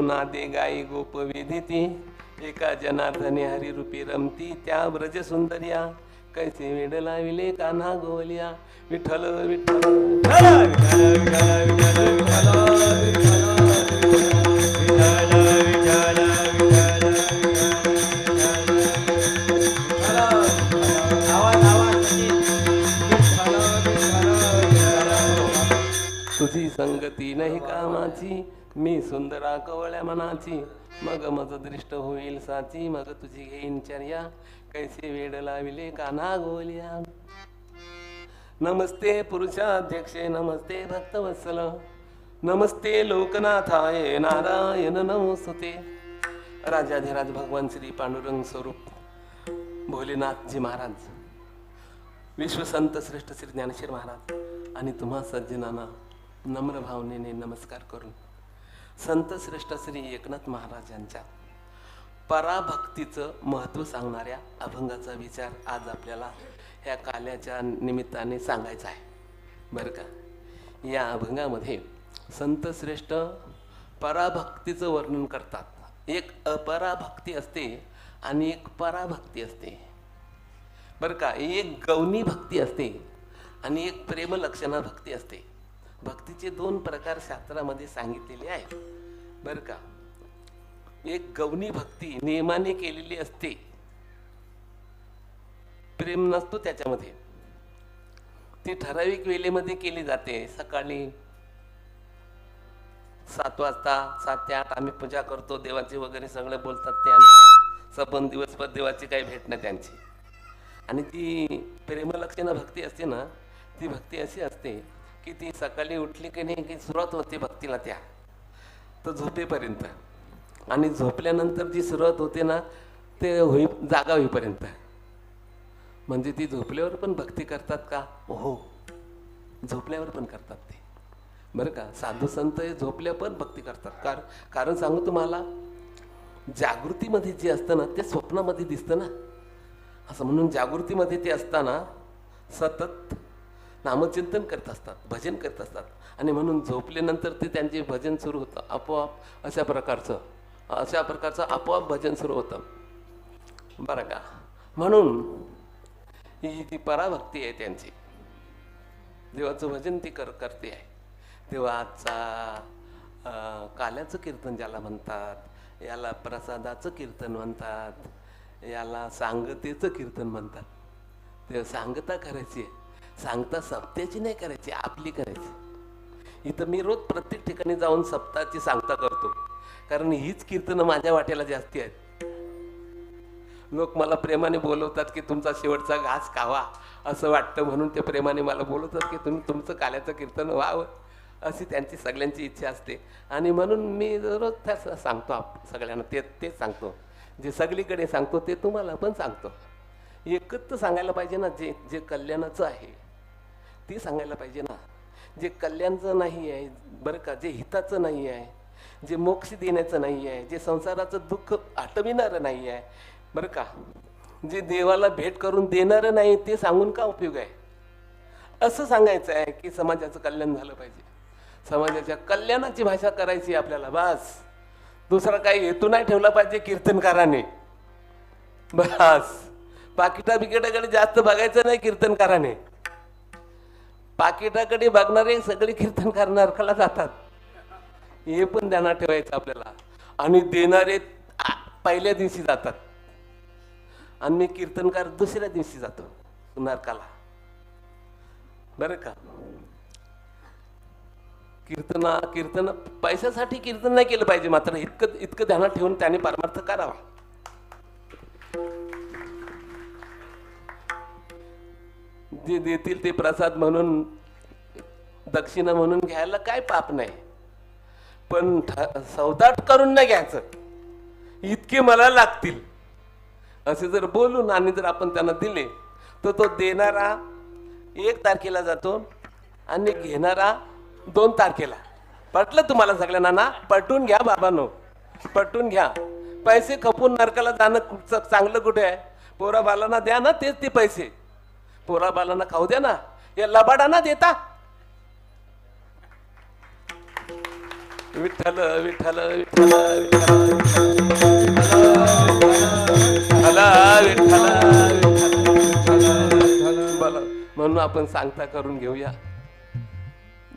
नादे गाई गोप वेदिती एका जनार्दने हरिरूपी रमती त्या ब्रज सुंदर्या कैसे वेड लाविले कान्हा गोवलिया विठ्ठल विठ्ठल तुझी संगती नाही कामाची मी सुंदरा कवळ्या मनाची मग मज दृष्ट होईल साची मग तुझी घेईन चर्या कैसे वेड लाविले कान्हा गोवलिया. नमस्ते पुरुषाध्यक्षे नमस्ते भक्तवत्सल नमस्ते लोकनाथाय नारायण नमोस्तुते. राजाधिराज भगवान श्री पांडुरंग स्वरूप भोलेनाथजी महाराज विश्वसंत श्रेष्ठ श्री ज्ञानेश्वर महाराज आणि तुम्हा सज्जनांना नम्र भावनेने नमस्कार करून संत श्रेष्ठ श्री एकनाथ महाराजांच्या पराभक्तीचं महत्त्व सांगणाऱ्या अभंगाचा विचार आज आपल्याला ह्या काल्याच्या निमित्ताने सांगायचा आहे बरं का. या अभंगामध्ये संत श्रेष्ठ पराभक्तीचं वर्णन करतात. एक अपराभक्ती असते आणि एक पराभक्ती असते बरं का. एक गौणी भक्ती असते आणि एक प्रेमलक्षणा भक्ती असते. भक्तीचे दोन प्रकार शास्त्रामध्ये सांगितलेले आहेत बरं का. एक गौणी भक्ती नियमाने केलेली असते, प्रेम नसतो त्याच्यामध्ये. ती ठराविक वेळेमध्ये केली जाते. सकाळी 7 वाजता 7 ते 8 आम्ही पूजा करतो, देवाची वगैरे सगळे बोलतात ते आणि सबन दिवसभर देवाची काही भेट नाही त्यांची. आणि ती प्रेमलक्षणा भक्ती असते ना, ती भक्ती अशी असते की ती सकाळी उठली की नाही की सुरुवात होते भक्तीला त्या तर झोपेपर्यंत, आणि झोपल्यानंतर जी सुरुवात होते ना ते जागा होईपर्यंत. म्हणजे ती झोपल्यावर पण भक्ती करतात का? हो, झोपल्यावर पण करतात ते बरं का. साधू संत हे झोपल्या पण भक्ती करतात. कारण सांगू तुम्हाला, जागृतीमध्ये जे असतं ना ते स्वप्नामध्ये दिसतं ना, असं म्हणून जागृतीमध्ये ते असताना सतत नामचिंतन करत असतात, भजन करत असतात, आणि म्हणून झोपल्यानंतर ते त्यांचे भजन सुरू होतं आपोआप. अशा प्रकारचं आपोआप भजन सुरू होतं बरं का. म्हणून ही ती पराभक्ती आहे त्यांची. देवाचं भजन ती करते आहे. तेव्हा आजचा काल्याचं कीर्तन ज्याला म्हणतात, याला प्रसादाचं कीर्तन म्हणतात, याला सांगतेचं कीर्तन म्हणतात. तेव्हा सांगता करायची आहे. सांगता सप्त्याची नाही करायची, आपली करायची. इथं मी रोज प्रत्येक ठिकाणी जाऊन सप्ताहाची सांगता करतो, कारण हीच कीर्तनं माझ्या वाट्याला जास्ती आहेत. लोक मला प्रेमाने बोलवतात की तुमचा शेवटचा घास खावा असं वाटतं, म्हणून ते प्रेमाने मला बोलवतात की तुम्ही तुमचं काल्याचं कीर्तन व्हावं, अशी त्यांची सगळ्यांची इच्छा असते. आणि म्हणून मी रोज त्याच सांगतो सगळ्यांना. तेच सांगतो जे सगळीकडे सांगतो ते तुम्हाला पण सांगतो. एकच तर सांगायला पाहिजे ना, जे कल्याणाचं आहे ते सांगायला पाहिजे ना. जे कल्याणचं नाही आहे बरं का, जे हिताचं नाही आहे, जे मोक्ष देण्याचं नाही आहे, जे संसाराचं दुःख आटविणारं नाही आहे बरं का, जे देवाला भेट करून देणारं नाही, ते सांगून का उपयोग आहे. असं सांगायचं आहे की समाजाचं कल्याण झालं पाहिजे, समाजाच्या कल्याणाची भाषा करायची आपल्याला. बस दुसरा काही हेतू नाही ठेवला पाहिजे कीर्तनकाराने. बस पाकिटाकडे जास्त बघायचं नाही कीर्तनकाराने. पाकिटाकडे बघणारे सगळे कीर्तनकार नरकाला जातात, हे पण ध्यानात ठेवायचं आपल्याला. आणि देणारे पहिल्या दिवशी जातात, आणि मी कीर्तनकार दुसऱ्या दिवशी जातो नरकाला बरं का. कीर्तन पैशासाठी कीर्तन नाही केलं पाहिजे, मात्र इतकं ध्यानात ठेवून त्याने परमार्थ करावा. जे देतील ते प्रसाद म्हणून, दक्षिणा म्हणून घ्यायला काय पाप नाही, पण सौदाट करून नाही घ्यायचं. इतके मला लागतील असे जर बोलून आणि जर आपण त्यांना दिले तर तो देणारा 1 तारखेला जातो आणि घेणारा 2 तारखेला. पटलं तुम्हाला सगळ्यांना ना? पटून घ्या बाबांनो, पटून घ्या. पैसे खपून नरकाला जाणं चांगलं कुठे आहे? पोरा बालांना द्या ना तेच ते पैसे. पोरा बालांना खाऊ द्या ना, या लबाडांना देता. विठ्ठल विठ्ठल विठ्ठल बोला. म्हणून आपण सांगता करून घेऊया.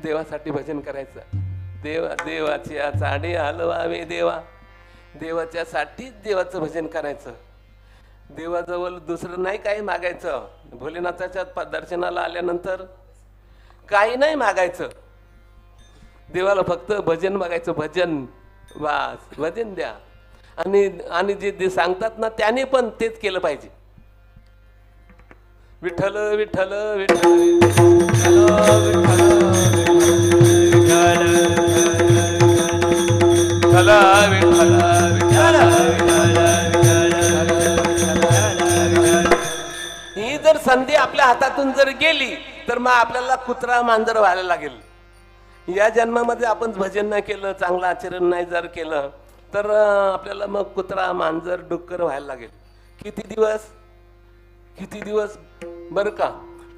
देवासाठी भजन करायचं. देवाची चाडी हलवावे देवा. देवाच्या साठीच देवाचं भजन करायचं. देवाजवळ दुसरं नाही काही मागायचं. भोलेनाथाच्या दर्शनाला आल्यानंतर काही नाही मागायचं. देवाला फक्त भजन मागायचं. भजन, वास भजन द्या. आणि जे सांगतात ना त्याने पण तेच केलं पाहिजे. विठ्ठल विठ्ठल विठ्ठल ही जर संधी आपल्या हातातून जर गेली तर मग आपल्याला कुत्रा मांजर व्हायला लागेल. या जन्मामध्ये आपण भजन नाही केलं, चांगलं आचरण नाही जर केलं तर आपल्याला मग कुत्रा मांजर डुक्कर व्हायला लागेल. किती दिवस बरं का?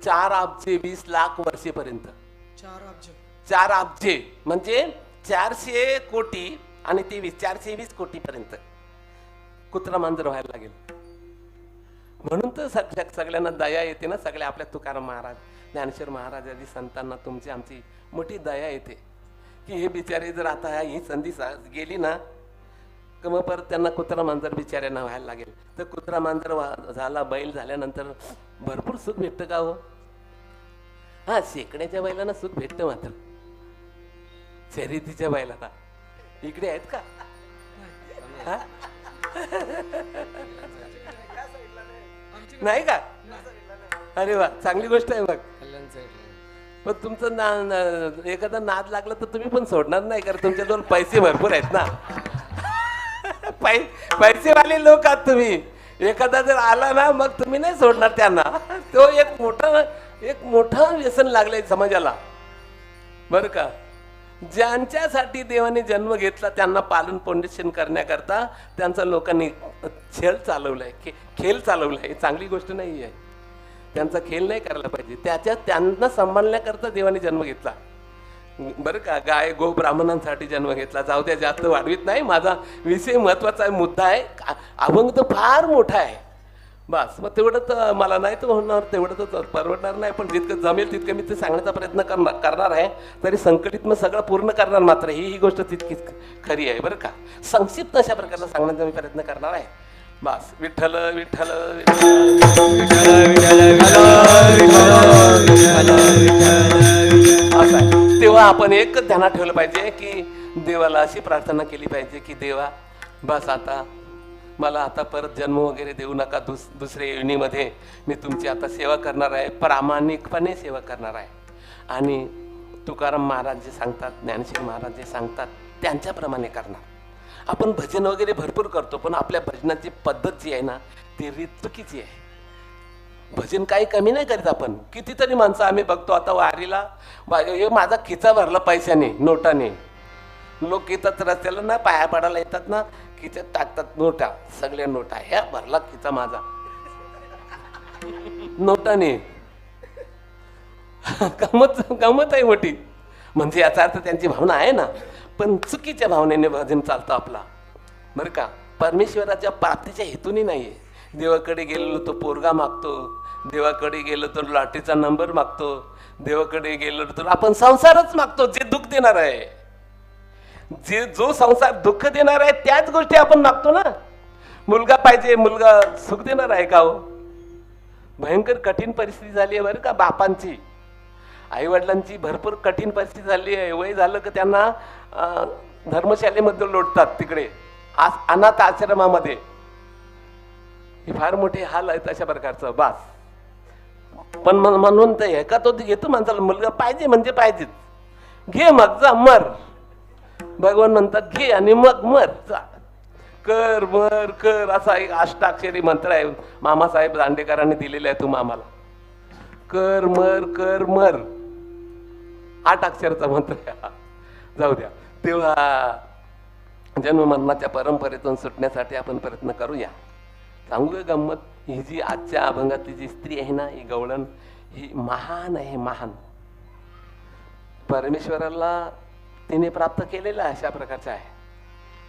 4 अब्ज 20 लाख वर्षेपर्यंत. 4 अब्ज म्हणजे 400 कोटी आणि 420 कोटी पर्यंत कुत्रा मांजर व्हायला लागेल. म्हणून तर सगळ्यांना दया येते ना. सगळ्या आपल्या तुकाराम महाराज, ज्ञानेश्वर महाराज आदी संतांना तुमची आमची मोठी दया येते की हे बिचारे जर आता ही संधी गेली ना तर मग परत त्यांना कुत्रा मांजर बिचाऱ्यांना व्हायला लागेल. तर कुत्रा मांजर झाला, बैल झाल्यानंतर भरपूर सुख भेटतं का हो? हा, शेकड्याच्या बैलांना सुख भेटतं, मात्र शर्यतीच्या बैलाला इकडे आहेत का? नाही का? अरे वा, चांगली गोष्ट आहे. मग पण तुमचं एखादा नाद लागला तर तुम्ही पण सोडणार नाही, कारण तुमच्याजवळ पैसे भरपूर आहेत ना. पैसेवाले लोक आहात तुम्ही. एखादा जर आला ना मग तुम्ही नाही सोडणार त्यांना. तो एक मोठं व्यसन लागलंय समाजाला, बरं का. ज्यांच्यासाठी देवाने जन्म घेतला त्यांना पालन पोषण करण्याकरता त्यांचा लोकांनी खेळ चालवलाय. चांगली गोष्ट नाही आहे. त्यांचा खेळ नाही करायला पाहिजे. त्यांना सांभाळण्याकरता देवाने जन्म घेतला, बरं का. गाय गो ब्राह्मणांसाठी जन्म घेतला. जाऊ द्या, जास्त वाढवीत नाही. माझा विषय महत्वाचा मुद्दा आहे. अभंग तर फार मोठा आहे. बस मग तेवढं तर मला नाही तर होणार, तेवढं तर परवडणार नाही. पण जितकं जमेल तितकं मी ते सांगण्याचा प्रयत्न करणार आहे. तरी संकटित मग सगळं पूर्ण करणार. मात्र ही गोष्ट तितकीच खरी आहे, बरं का. संक्षिप्त अशा प्रकारचा सांगण्याचा मी प्रयत्न करणार आहे. बस विठ्ठल विठ्ठल असं आहे. तेव्हा आपण एकच ध्यानात ठेवलं पाहिजे की देवाला अशी प्रार्थना केली पाहिजे की देवा, बस आता मला आता परत जन्म वगैरे देऊ नका. दुसऱ्या योनीमध्ये मी तुमची आता सेवा करणार आहे, प्रामाणिकपणे सेवा करणार आहे. आणि तुकाराम महाराज जे सांगतात, ज्ञानेश्वर महाराज जे सांगतात त्यांच्याप्रमाणे करणार. आपण भजन वगैरे भरपूर करतो, पण आपल्या भजनाची पद्धत जी आहे ना ती रीत चुकीची आहे. भजन काही कमी नाही करीत आपण. कितीतरी माणसं आम्ही बघतो आता वारीला, हे माझा खिचा भरला पैशाने, नोटाने. लोक येतात रस्त्याला ना, पाया पडायला येतात ना, खिच्यात टाकतात नोटा, सगळ्या नोटा. ह्या भरला खिचा माझा नोटाने. गमत आहे मोठी. म्हणजे याचा अर्थ त्यांची भावना आहे ना, पण चुकीच्या भावनेने भजन चालतं आपला, बरं का. परमेश्वराच्या प्राप्तीच्या हेतूने नाहीये. देवाकडे गेलेलो तो पोरगा मागतो, देवाकडे गेलो तर लाटीचा नंबर मागतो, देवाकडे गेलो तर आपण संसारच मागतो जे दुःख देणार आहे. जो संसार दुःख देणार आहे त्याच गोष्टी आपण मागतो ना. मुलगा पाहिजे, मुलगा सुख देणार आहे का हो? भयंकर कठीण परिस्थिती झाली आहे, बरं का. बापांची, आई वडिलांची भरपूर कठीण परिस्थिती झाली आहे. वय झालं की त्यांना धर्मशालेमध्ये लोटतात, तिकडे अनाथ आश्रमामध्ये. हे फार मोठे हाल आहेत अशा प्रकारचं. बास पण म्हणून तर हे का तो घेतो माणसाला. मुलगा पाहिजे म्हणजे पाहिजेच. घे मग जा, मर. भगवान म्हणतात घे आणि मग मर, कर मर कर. असा एक अष्टाक्षरी मंत्र आहे, मामासाहेब दांडेकरांनी दिलेला आहे. तुम्हा आम्हाला कर मर 8 अक्षराचा मंत्र आहे. जाऊ द्या. तेव्हा जन्म मरणाच्या परंपरेतून सुटण्यासाठी आपण प्रयत्न करूया. सांगू गंमत, ही जी आजच्या अभंगातली जी स्त्री आहे ना, ही गवळण, ही महान आहे, महान. परमेश्वराला तिने प्राप्त केलेला अशा प्रकारचा आहे.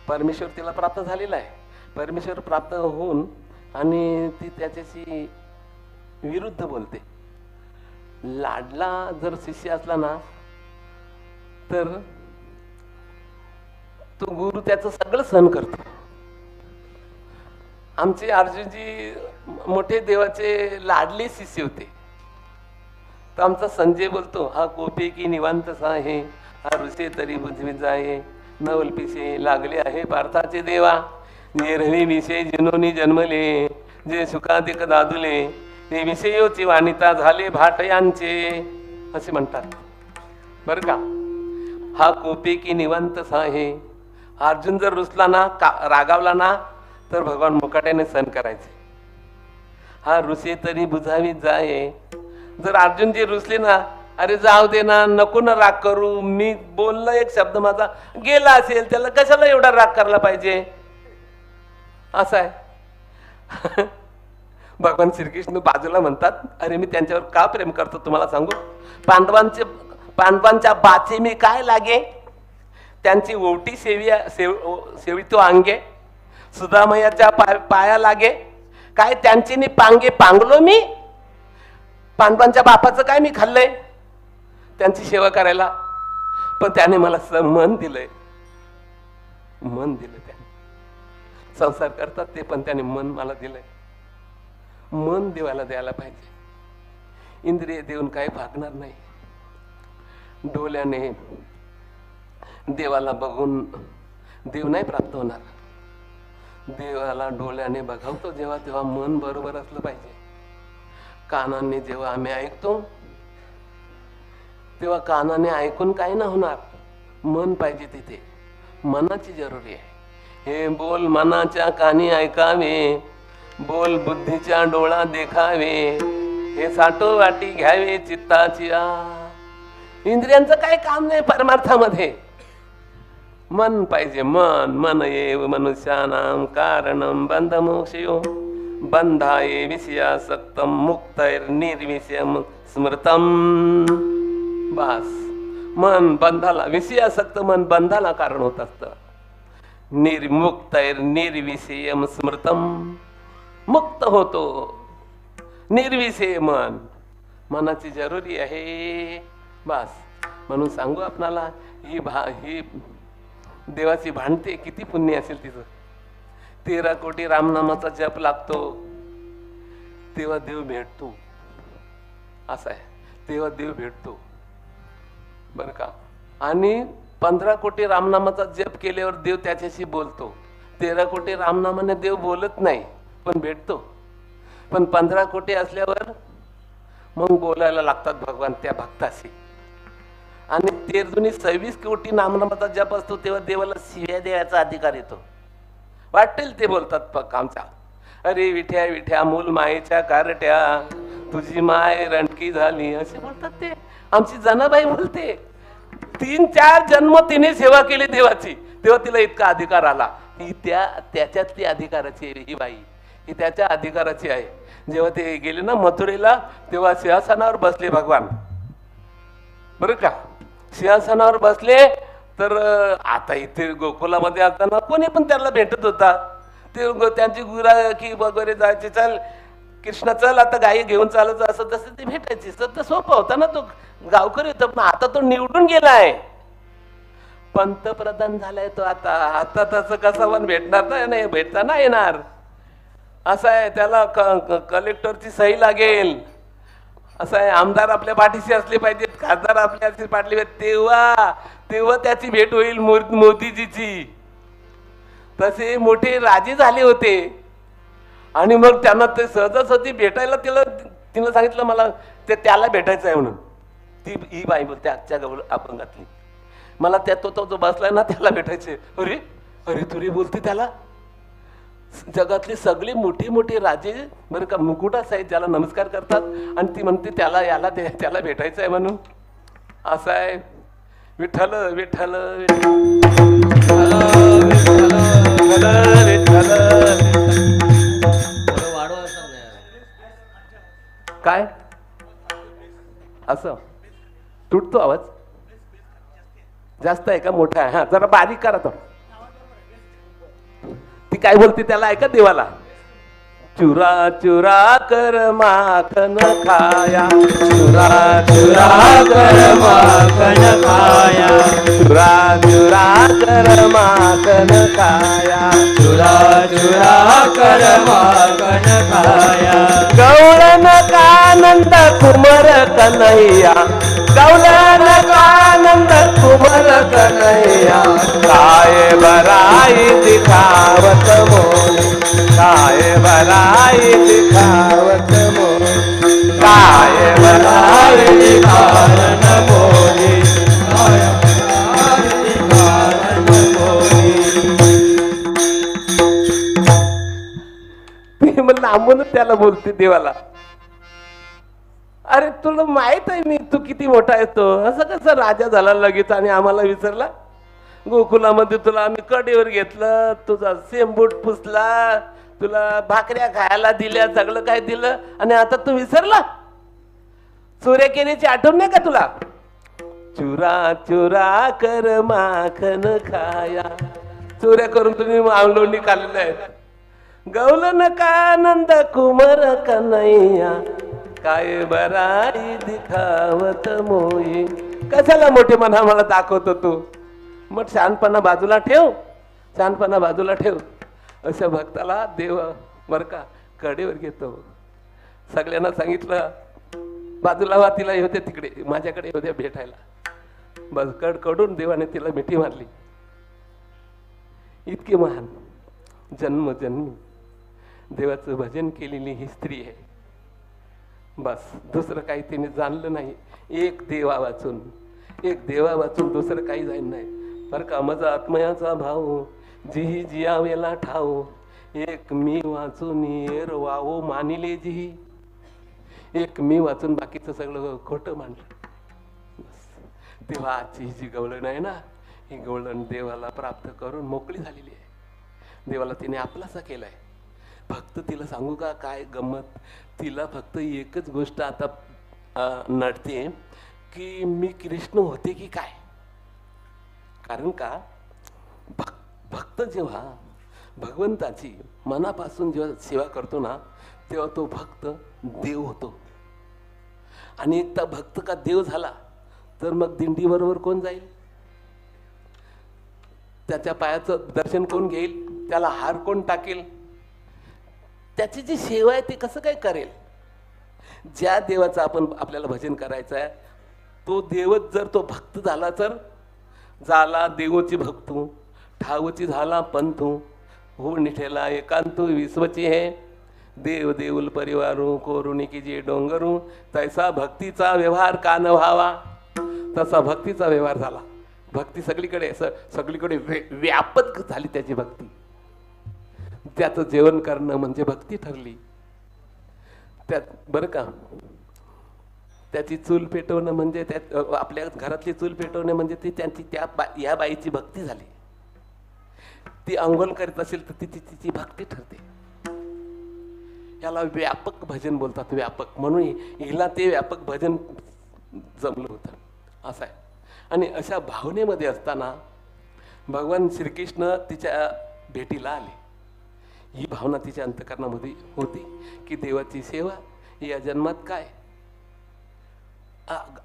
परमेश्वर तिला प्राप्त झालेला आहे. परमेश्वर प्राप्त होऊन आणि ती त्याच्याशी विरुद्ध बोलते. लाडला जर शिष्य असला ना तर तो गुरु त्याचं सगळं सहन करतो. आमचे अर्जुनजी मोठे देवाचे लाडले शिष्य होते. तर आमचा संजय बोलतो, हा कोपे की निवांत आहे, हा ऋषे तरी बुजवी जाये, नवलपिसे लागले आहे पार्थाचे देवा, निर्हरी विषय जिनोनी जन्मले, जे सुखाधिक दादुले, ते विषयोची वाणिता झाले भाट यांचे, असे म्हणतात बरं का. हा कोपे की निवांत आहे. अर्जुन जर रुसला ना, रागावला ना, तर भगवान मुकाट्याने सहन करायचे. हा ऋषे तरी बुजावी जाये. जर अर्जुन जी रुसले ना, अरे जाऊ दे ना, नको ना राग करू, मी बोललो एक शब्द माझा गेला असेल, त्याला कशाला एवढा राग करायला पाहिजे, असं आहे. भगवान श्रीकृष्ण बाजूला म्हणतात, अरे मी त्यांच्यावर का प्रेम करतो तुम्हाला सांगू. पांडवांच्या बाचे मी काय लागे, त्यांची ओटी सेवितो अंगे, सुदामयाच्या पाया लागे, काय त्यांची नि पांगे पांगलो मी. पांडवांच्या बापाचं काय मी खाल्लंय त्यांची सेवा करायला, पण त्याने मला मन दिलंय. मन दिलं त्याने. संसार करतात ते, पण त्याने मन मला दिलंय. मन देवाला द्यायला पाहिजे. इंद्रिय देऊन काही भागणार नाही. डोळ्याने देवाला बघून देव नाही प्राप्त होणार. देवाला डोळ्याने बघावतो जेव्हा, तेव्हा मन बरोबर असलं पाहिजे. कानाने जेव्हा आम्ही ऐकतो तेव्हा कानाने ऐकून काही ना होणार, मन पाहिजे तिथे. मनाची जरुरी आहे. हे बोल मनाच्या कानी ऐकावे, बोल बुद्धीच्या डोळा देखावे, हे साठो वाटी घ्यावे चित्ताची आ. इंद्रियांचं काही काम नाही परमार्थामध्ये. मन पाहिजे. मन एव मनुष्यानां कारणं बंध मोक्षयो, बंधाये विषयासक्तं मुक्तैर निर्विषयम स्मृतम. बस, मन बंधाला, विषयासक्त मन बंधाला कारण होत असतं. निर्मुक्तैर निर्विषयम स्मृतम, मुक्त होतो. निर्विषय मन, मनाची जरुरी आहे. बस, म्हणून सांगू आपणाला, ही देवाची भांडते किती पुण्य असेल तिचं. 13 कोटी रामनामाचा जप लागतो तेव्हा देव भेटतो. असं आहे, तेव्हा देव भेटतो बरं का. आणि 15 कोटी रामनामाचा जप केल्यावर देव त्याच्याशी बोलतो. 13 कोटी रामनामाने देव बोलत नाही, पण भेटतो. पण 15 कोटी असल्यावर मग बोलायला लागतात भगवान त्या भक्ताशी. आणि 26 कोटी नामनामाचा जप असतो तेव्हा देवाला शिव्या द्यायचा अधिकार येतो. वाटेल ते बोलतात पक्क आमच्या, अरे विठ्या विठ्या मूल मायेच्या कारट्या, तुझी माय रणकी झाली, असे बोलतात ते. आमची जनाबाई बोलते, 3-4 जन्म तिने सेवा केली देवाची, तेव्हा तिला इतका अधिकार आला. ही त्याच्यातली अधिकाराची आहे ही बाई, ही त्याच्या अधिकाराची आहे. जेव्हा ते गेले ना मथुरेला, तेव्हा सिंहासनावर बसले भगवान बरं का. सिंहासनावर बसले तर आता इथे गोकुलामध्ये असताना कोणी पण त्याला भेटत होता. ते त्यांची गुराखी वगैरे जायचे, चल कृष्ण चल आता गाई घेऊन चालत, असं तसं ते भेटायचे. तर सोपं होता ना, तो गावकरी होता. पण आता तो निवडून गेलाय, पंतप्रधान झालाय तो. आता तसं कसं पण भेटणार नाही, भेटता नाही येणार. असं आहे, त्याला कलेक्टरची सही लागेल. असं आहे, आमदार आपल्या पाठीशी असले पाहिजेत, खासदार आपल्या पाठले पाहिजेत, तेव्हा त्याची भेट होईल मोदीजीची. तसे मोठे राजे झाले होते आणि मग त्यांना ते सहजासहजी भेटायला तिनं सांगितलं मला त्याला भेटायचं आहे म्हणून. ही बाई बोलते आजच्या गवळ अपंगातली, मला तो जो बसलाय ना त्याला भेटायचे. अरे अरे तुरी बोलते त्याला. जगातले सगळे मोठे मोठे राजे बरं का मुकुटा साहेब त्याला नमस्कार करतात आणि ती म्हणते त्याला भेटायचं आहे म्हणून. असं आहे. विठ्ठल विठ्ठल काय असं तुटतो आवाज. जास्त आहे का मोठा आहे? हा जरा बारीक करा तो. ती काय बोलते त्याला ऐका देवाला. चुरा चुरा कर माखन खाया, चुरा चुरा कर माखन खाया, चुरा चुरा कर माखन खाया, चुरा चुरा कर माखन खाया. गौळन कानंद कुमर कन्हैया, गौळन कानंद कुमर कन्हैया, काय बराई दिखावत मोनी, काय बराई दिखावत मोनी, काय बराई दिखावत मोनी, काय बराई दिखावत मोनी. ती म्हणलं आंबून त्याला बोलते देवाला. अरे तुला माहित आहे मी तू किती मोठा आहे तो, असं कसं राजा झाला लगेच आणि आम्हाला विसरला? गोकुलामध्ये तुला आम्ही कडेवर घेतलं, तुझा सेंबूट पुसला, तुला भाकऱ्या खायला दिल्या, सगळं काय दिलं, आणि आता तू विसरला? चोऱ्या केल्याची आठवण नाही का तुला? चुरा चुरा कर माखन खाया, चोऱ्या करून तुम्ही मावलोंनी काढलेलं आहे. गौलन कानंद कुमर कन्हैया, काय बराई दिखावत मोई. कशाला मोठे मन आम्हाला दाखवतो तू? मग शहाणपणा बाजूला ठेव, शहाणपणा बाजूला ठेव. अशा भक्ताला देव बर का कडेवर घेतो. सगळ्यांना सांगितलं बाजूला वा, तिला येऊ द्या तिकडे, माझ्याकडे येऊ द्या भेटायला. बस कडकडून देवाने तिला मिठी मारली. इतकी महान जन्मजन्मी देवाचं भजन केलेली ही स्त्री आहे. बस दुसरं काही तिने जाणलं नाही. एक देवा वाचून, एक देवा वाचून दुसरं काही जाईन नाही बरं का. माझा आत्मयाचा भाऊ जी जियावेला ठाऊ, एक मी वाचून येर वावो मानिले जी. एक मी वाचून बाकीचं सगळं खोटं मांडलं. देवाची जी गवळण आहे ना, ही गवळण देवाला प्राप्त करून मोकळी झालेली आहे. देवाला तिने आपलासा केलाय. फक्त तिला सांगू का काय गंमत, तिला फक्त एकच गोष्ट आता नडते की मी कृष्ण होते की काय. कारण का भक्त जेव्हा भगवंताची मनापासून जेव्हा सेवा करतो ना, तेव्हा तो भक्त देव होतो. आणि एकदा भक्त का देव झाला तर मग दिंडी बरोबर कोण जाईल, त्याच्या पायाचं दर्शन कोण घेईल, त्याला हार कोण टाकेल, त्याची जी सेवा आहे ती कसं काय करेल. ज्या देवाचं आपण आपल्याला भजन करायचं आहे तो देवच जर तो भक्त झाला तर झाला देवची भक्तू, ठावची झाला पंथू, हो निठेला एकांतू विश्वची है, देव देऊल परिवारू कोरुणी की जे डोंगरू, तैसा भक्तीचा व्यवहार का न व्हावा. तसा भक्तीचा व्यवहार झाला. भक्ती सगळीकडे सगळीकडे व्यापक झाली त्याची भक्ती. त्याचं जेवण करणं म्हणजे भक्ती ठरली. त्यात बरं का त्याची चूल पेटवणं म्हणजे आपल्या घरातली चूल पेटवणं म्हणजे ती त्यांची या बाईची भक्ती झाली. ती अंघोळ करीत असेल तर तिची भक्ती ठरते. याला व्यापक भजन बोलतात, व्यापक. म्हणून हिला ते व्यापक भजन जमलं होतं असं आहे. आणि अशा भावनेमध्ये असताना भगवान श्रीकृष्ण तिच्या भेटीला आले. ही भावना तिच्या अंतःकरणामध्ये होती की देवाची सेवा या जन्मात काय,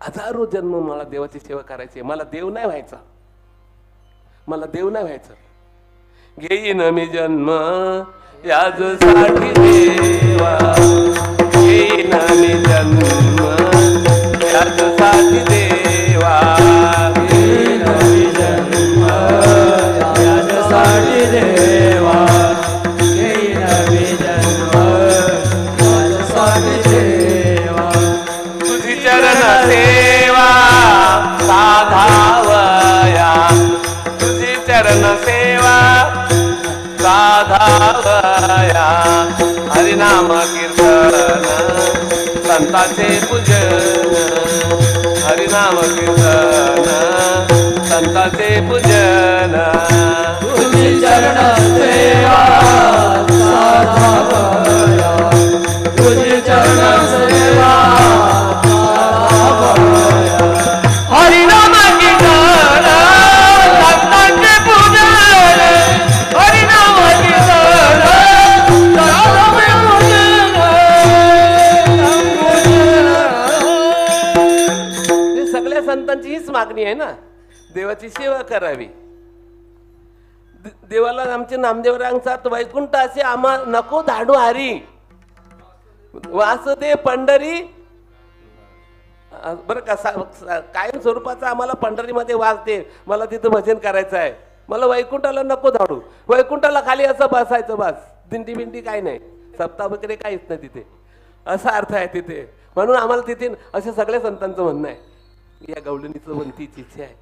हजारो जन्म मला देवाची सेवा करायची, मला देव नाही व्हायचा, मला देव नाही व्हायचं. घेईन मी जन्म याजसाठी देवा, घेईन मी जन्म याजसाठी देवा, घेईन मी जन्म याजसाठी देवा, घेईन मी जन्म याजसाठी देवा. तुझी चरण सेवा साधावया, तुझी चरण सेवा साधावया, हरिनाम कीर्तन संतांचे पूजन, हरिनाम कीर्तन संतांचे पूजन. तुझी चरण सेवा साधावया, तुझी चरण सेवा साधावया, हरिनाम कीर्तन मागणी आहे ना, देवाची सेवा करावी. देवाला आमचे नामदेव सांगतात, वैकुंठ असे आम्हा नको धाडू हरी, वास दे पंढरी. बरं का, कायम स्वरूपाचा आम्हाला पंढरीमध्ये वास दे, मला तिथं भजन करायचं आहे, मला वैकुंठाला नको धाडू. वैकुंठाला खाली असं बसायचं बस, दिंडी बिंडी काय नाही, सप्ताह वगैरे काहीच नाही तिथे, असा अर्थ आहे तिथे. म्हणून आम्हाला तिथे असे सगळ्या संतांचं म्हणणं आहे, या गवळणीचं म्हणतीची इच्छा आहे,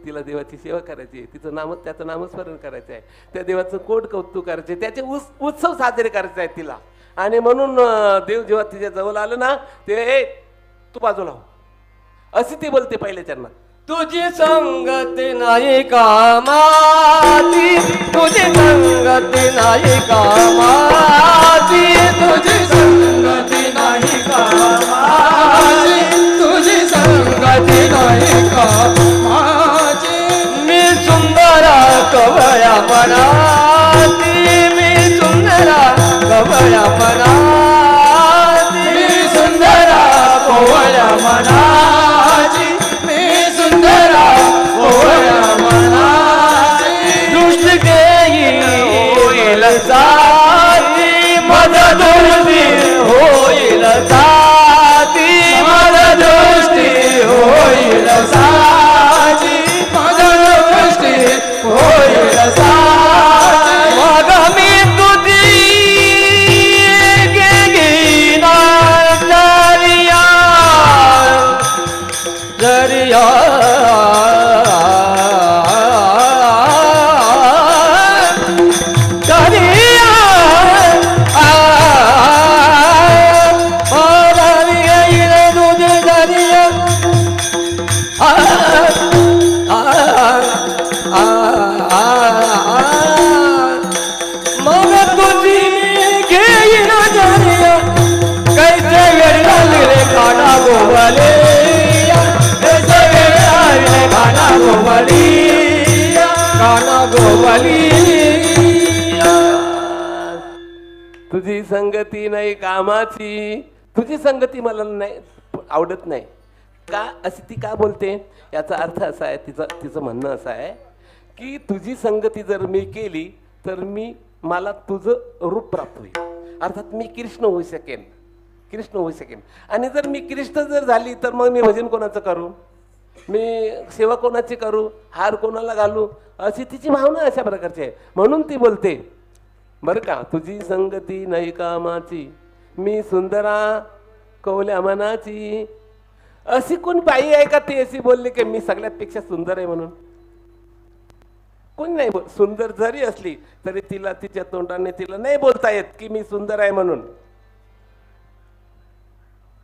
तिला देवाची सेवा करायची आहे, तिचं नाम त्याचं नामस्मरण करायचं आहे, त्या देवाचं कोट कौतुक करायचे, त्याचे उत्सव साजरे करायचे आहेत तिला. आणि म्हणून देव जेव्हा तिच्या जवळ आलं ना, ते तू बाजूला हो अशी ती बोलते पहिल्या चरणात. तुझी संगती नाही कामाची, तुझी संगती नाही कामाची, तुझी संगती नाही कामाची, तुझी संगती नाही कामाची. मी सुंदरा कवया मनाती, मी सुंदरा कवया मनाती, मी सुंदरा कवया मनाची, मी सुंदरा कवया मनाची. दृष्टी घेईल होईल जाती, माझा दृष्टी होईल जाती, माझा दृष्टी होईल जाती, माझा दृष्टी होईल जाती. मग मी तुझी घेणार दर्या, दर्या मग तुझी घेईन दर्या, कैसे वेळ लागले काना गोवले, कैसे वेळ लागले काना गोवली, काना गोवली. तुझी संगती नाही कामाची, तुझी संगती मला नाही आवडत नाही का, अशी ती का बोलते. याचा अर्थ असा आहे, तिचं म्हणणं असं आहे की तुझी संगती जर मी केली तर मला तुझं रूप प्राप्त होईल, अर्थात मी कृष्ण होऊ शकेन, कृष्ण होऊ शकेन. आणि जर मी कृष्ण जर झाली तर मग मी भजन कोणाचं करू, मी सेवा कोणाची करू, हार कोणाला घालू, अशी तिची भावना अशा प्रकारची आहे. म्हणून ती बोलते बरं का, तुझी संगती नाही कामाची, मी सुंदरा कवल्या मनाची. अशी कोण बाई आहे का ती अशी बोलली की मी सगळ्यात पेक्षा सुंदर आहे म्हणून. कोणी नाही सुंदर जरी असली तरी तिला तिच्या तोंडाने तिला नाही बोलता येत की मी सुंदर आहे म्हणून,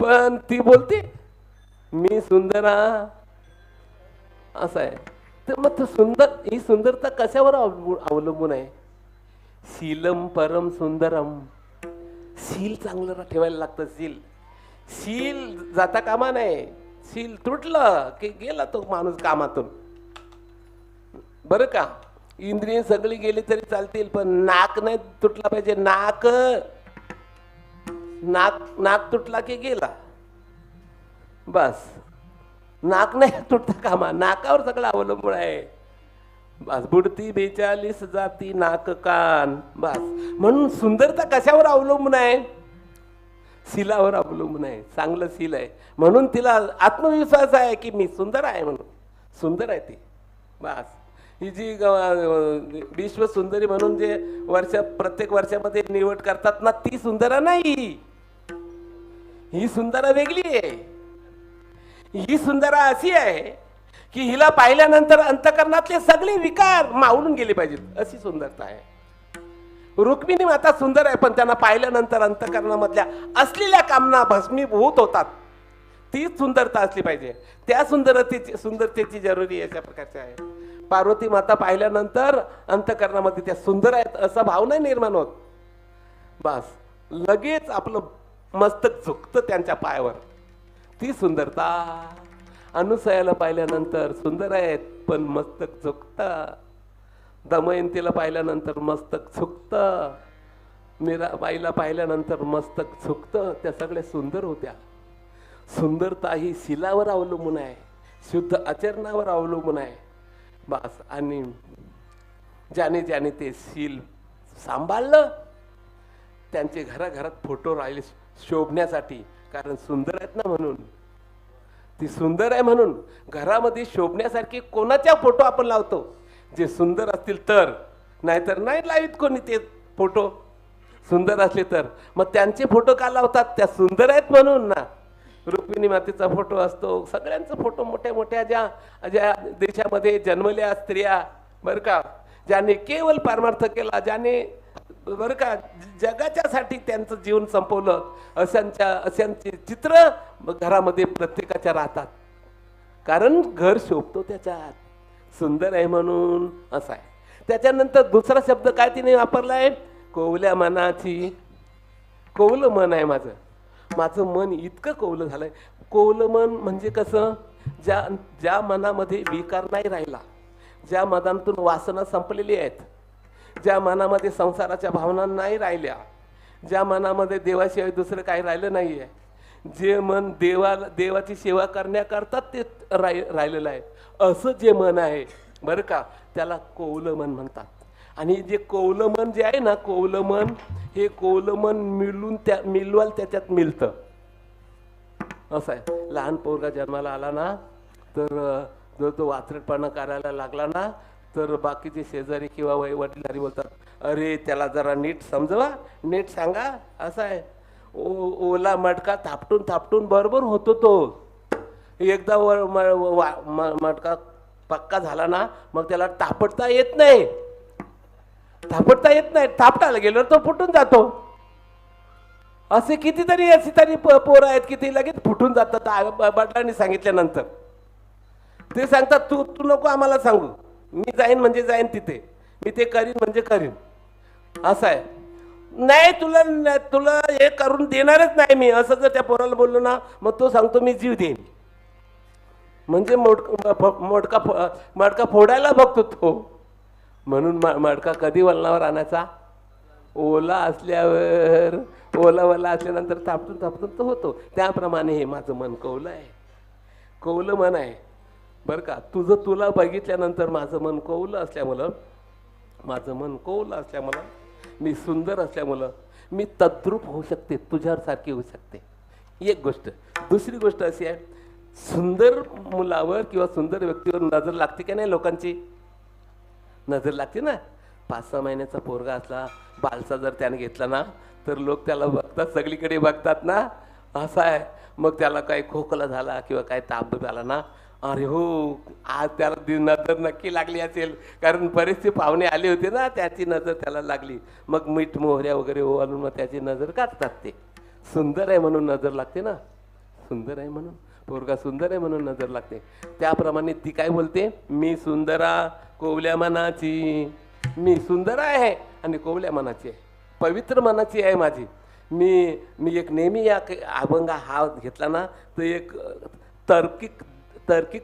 पण ती बोलते मी सुंदरा असं आहे. तर मग ही सुंदरता कशावर अवलंबून आहे. शीलम परम सुंदरम, शील चांगलं ठेवायला लागतं. शील जाता कामा नाही, शील तुटलं की गेला तो माणूस कामातून. बरं का, इंद्रिय सगळी गेली तरी चालतील पण नाक नाही तुटला पाहिजे. नाक तुटला की गेला बस. नाक नाही तुटता कामा, नाकावर सगळं अवलंबून आहे बस. बुडती 42 जाती नाक कान बस. म्हणून सुंदरता कशावर अवलंबून आहे, शीलावर अवलंबून आहे. चांगलं शील आहे म्हणून तिला आत्मविश्वास आहे की मी सुंदर आहे म्हणून. सुंदर आहे ती बस. ही जी विश्व सुंदरी म्हणून जे प्रत्येक वर्षामध्ये निवड करतात ना, ती सुंदरा नाही, ही सुंदरा वेगळी आहे. ही सुंदरा अशी आहे की हिला पाहिल्यानंतर अंतकरणातले सगळे विकार मावळून गेले पाहिजेत, अशी सुंदरता आहे. रुक्मिणी माता सुंदर आहे पण त्यांना पाहिल्यानंतर अंतकरणामधल्या असलेल्या कामना भस्मीभूत होतात. तीच सुंदरता असली पाहिजे. त्या सुंदरतेची जरुरी अशा प्रकारची आहे. पार्वती माता पाहिल्यानंतर अंतकरणामध्ये त्या सुंदर आहेत असा भाव नाही निर्माण होत बस. लगेच आपलं मस्तक झुकतं त्यांच्या पायावर. ती सुंदरता. अनुसयाला पाहिल्यानंतर सुंदर आहेत पण मस्तक झुकतं. दमयंतीला पाहिल्यानंतर मस्तक झुकतं. मीराबाईला पाहिल्यानंतर मस्तक झुकतं. त्या सगळ्या सुंदर होत्या. सुंदरता ही शीलावर अवलंबून आहे. शुद्ध आचरणावर अवलंबून आहे बस. आणि ज्याने ज्याने ते शील सांभाळलं त्यांचे घराघरात फोटो राहिले शोभण्यासाठी, कारण सुंदर आहेत ना म्हणून. ती सुंदर आहे म्हणून घरामध्ये शोभण्यासारखे कोणाच्या फोटो आपण लावतो? जे सुंदर असतील तर, नाहीतर नाही लावित कोणी ते फोटो. सुंदर असले तर मग त्यांचे फोटो का लावतात? त्या सुंदर आहेत म्हणून ना. रुक्मिणी मातेचा फोटो असतो, सगळ्यांचा फोटो, मोठ्या मोठ्या ज्या ज्या देशामध्ये जन्मल्या स्त्रिया बरं का, ज्याने केवळ पारमार्थ केला, ज्याने बरं का जगाच्यासाठी त्यांचं जीवन संपवलं, अशांचे चित्र घरामध्ये प्रत्येकाच्या राहतात. कारण घर शोभतो त्याच्यात, सुंदर आहे म्हणून असं आहे. त्याच्यानंतर दुसरा शब्द काय तिने वापरलाय? कोवल्या मनाची. कोवलं मन आहे माझं, माझं मन इतकं कोवलं झालंय. कोवलं मन म्हणजे कसं? ज्या मनामध्ये विकार नाही राहिला, ज्या मनातून वासना संपलेली आहेत, ज्या मनामध्ये संसाराच्या भावना नाही राहिल्या, ज्या मनामध्ये देवाशिवाय दुसरं काही राहिलं नाही आहे, जे मन देवाची सेवा करण्याकरता ते राहिलेलं आहे, असं जे मन आहे बरं का, त्याला कोवलं मन म्हणतात. आणि जे कोवलं मन जे आहे ना, कोवलं मन, हे कोवलं मन मिळवाल त्याच्यात मिळतं असं आहे. लहान पोरगा जन्माला आला ना, तर जर तो वात्रटपणा करायला लागला ना, तर बाकीचे शेजारी किंवा वडीलधारी बोलतात, अरे त्याला जरा नीट समजवा, नीट सांगा. असं आहे. ओला मटका थापटून थापटून बरोबर होतो तो. एकदा मटका पक्का झाला ना, मग त्याला थापटता येत नाही. थापटता येत नाही, थापटायला गेल्यावर तो फुटून जातो. असे कितीतरी पोरं आहेत की ते लगेच फुटून जातात वडिलांनी सांगितल्यानंतर. ते सांगतात तू नको आम्हाला सांगू, मी जाईन म्हणजे जाईन तिथे, मी ते करीन म्हणजे करीन. असं आहे. नाही तुला हे करून देणारच नाही मी, असं जर त्या पोराला बोललो ना, मग तो सांगतो मी जीव देईन. म्हणजे मडका फोडायला बघतो तो. म्हणून मडका कधी वलनावर आणायचा? ओला असल्यावर. ओला असल्यानंतर थापटून थापटून तो होतो. त्याप्रमाणे हे माझं मन कोवलं आहे, कोवलं मन आहे बरं का. तुला बघितल्यानंतर माझं मन कोवलं असल्यामुळं, मी सुंदर असल्यामुळं मी तद्रूप होऊ शकते, तुझ्यासारखी होऊ शकते. एक गोष्ट. दुसरी गोष्ट अशी आहे, सुंदर मुलावर किंवा सुंदर व्यक्तीवर नजर लागते की नाही? लोकांची नजर लागते ना. 5-6 महिन्याचा पोरगा असला, बालसा जर त्याने घेतला ना, तर लोक त्याला बघतात, सगळीकडे बघतात ना. असं आहे. मग त्याला काही खोकला झाला किंवा काही ताप आला ना, अरे हो आज त्याला नजर नक्की लागली असेल, कारण बरेचसे पाहुणे आले होते ना, त्याची नजर त्याला लागली. मग मीठ मोहऱ्या वगैरे ओवाळून मग त्याची नजर काढतात. ते सुंदर आहे म्हणून नजर लागते ना, सुंदर आहे म्हणून, पोरगा सुंदर आहे म्हणून नजर लागते. त्याप्रमाणे ती काय बोलते? मी सुंदरा कोवल्या मनाची. मी सुंदर आहे आणि कोवल्या मनाची आहे, पवित्र मनाची आहे माझी. मी एक नेहमी या अभंग हा घेतला ना, तर एक तार्किक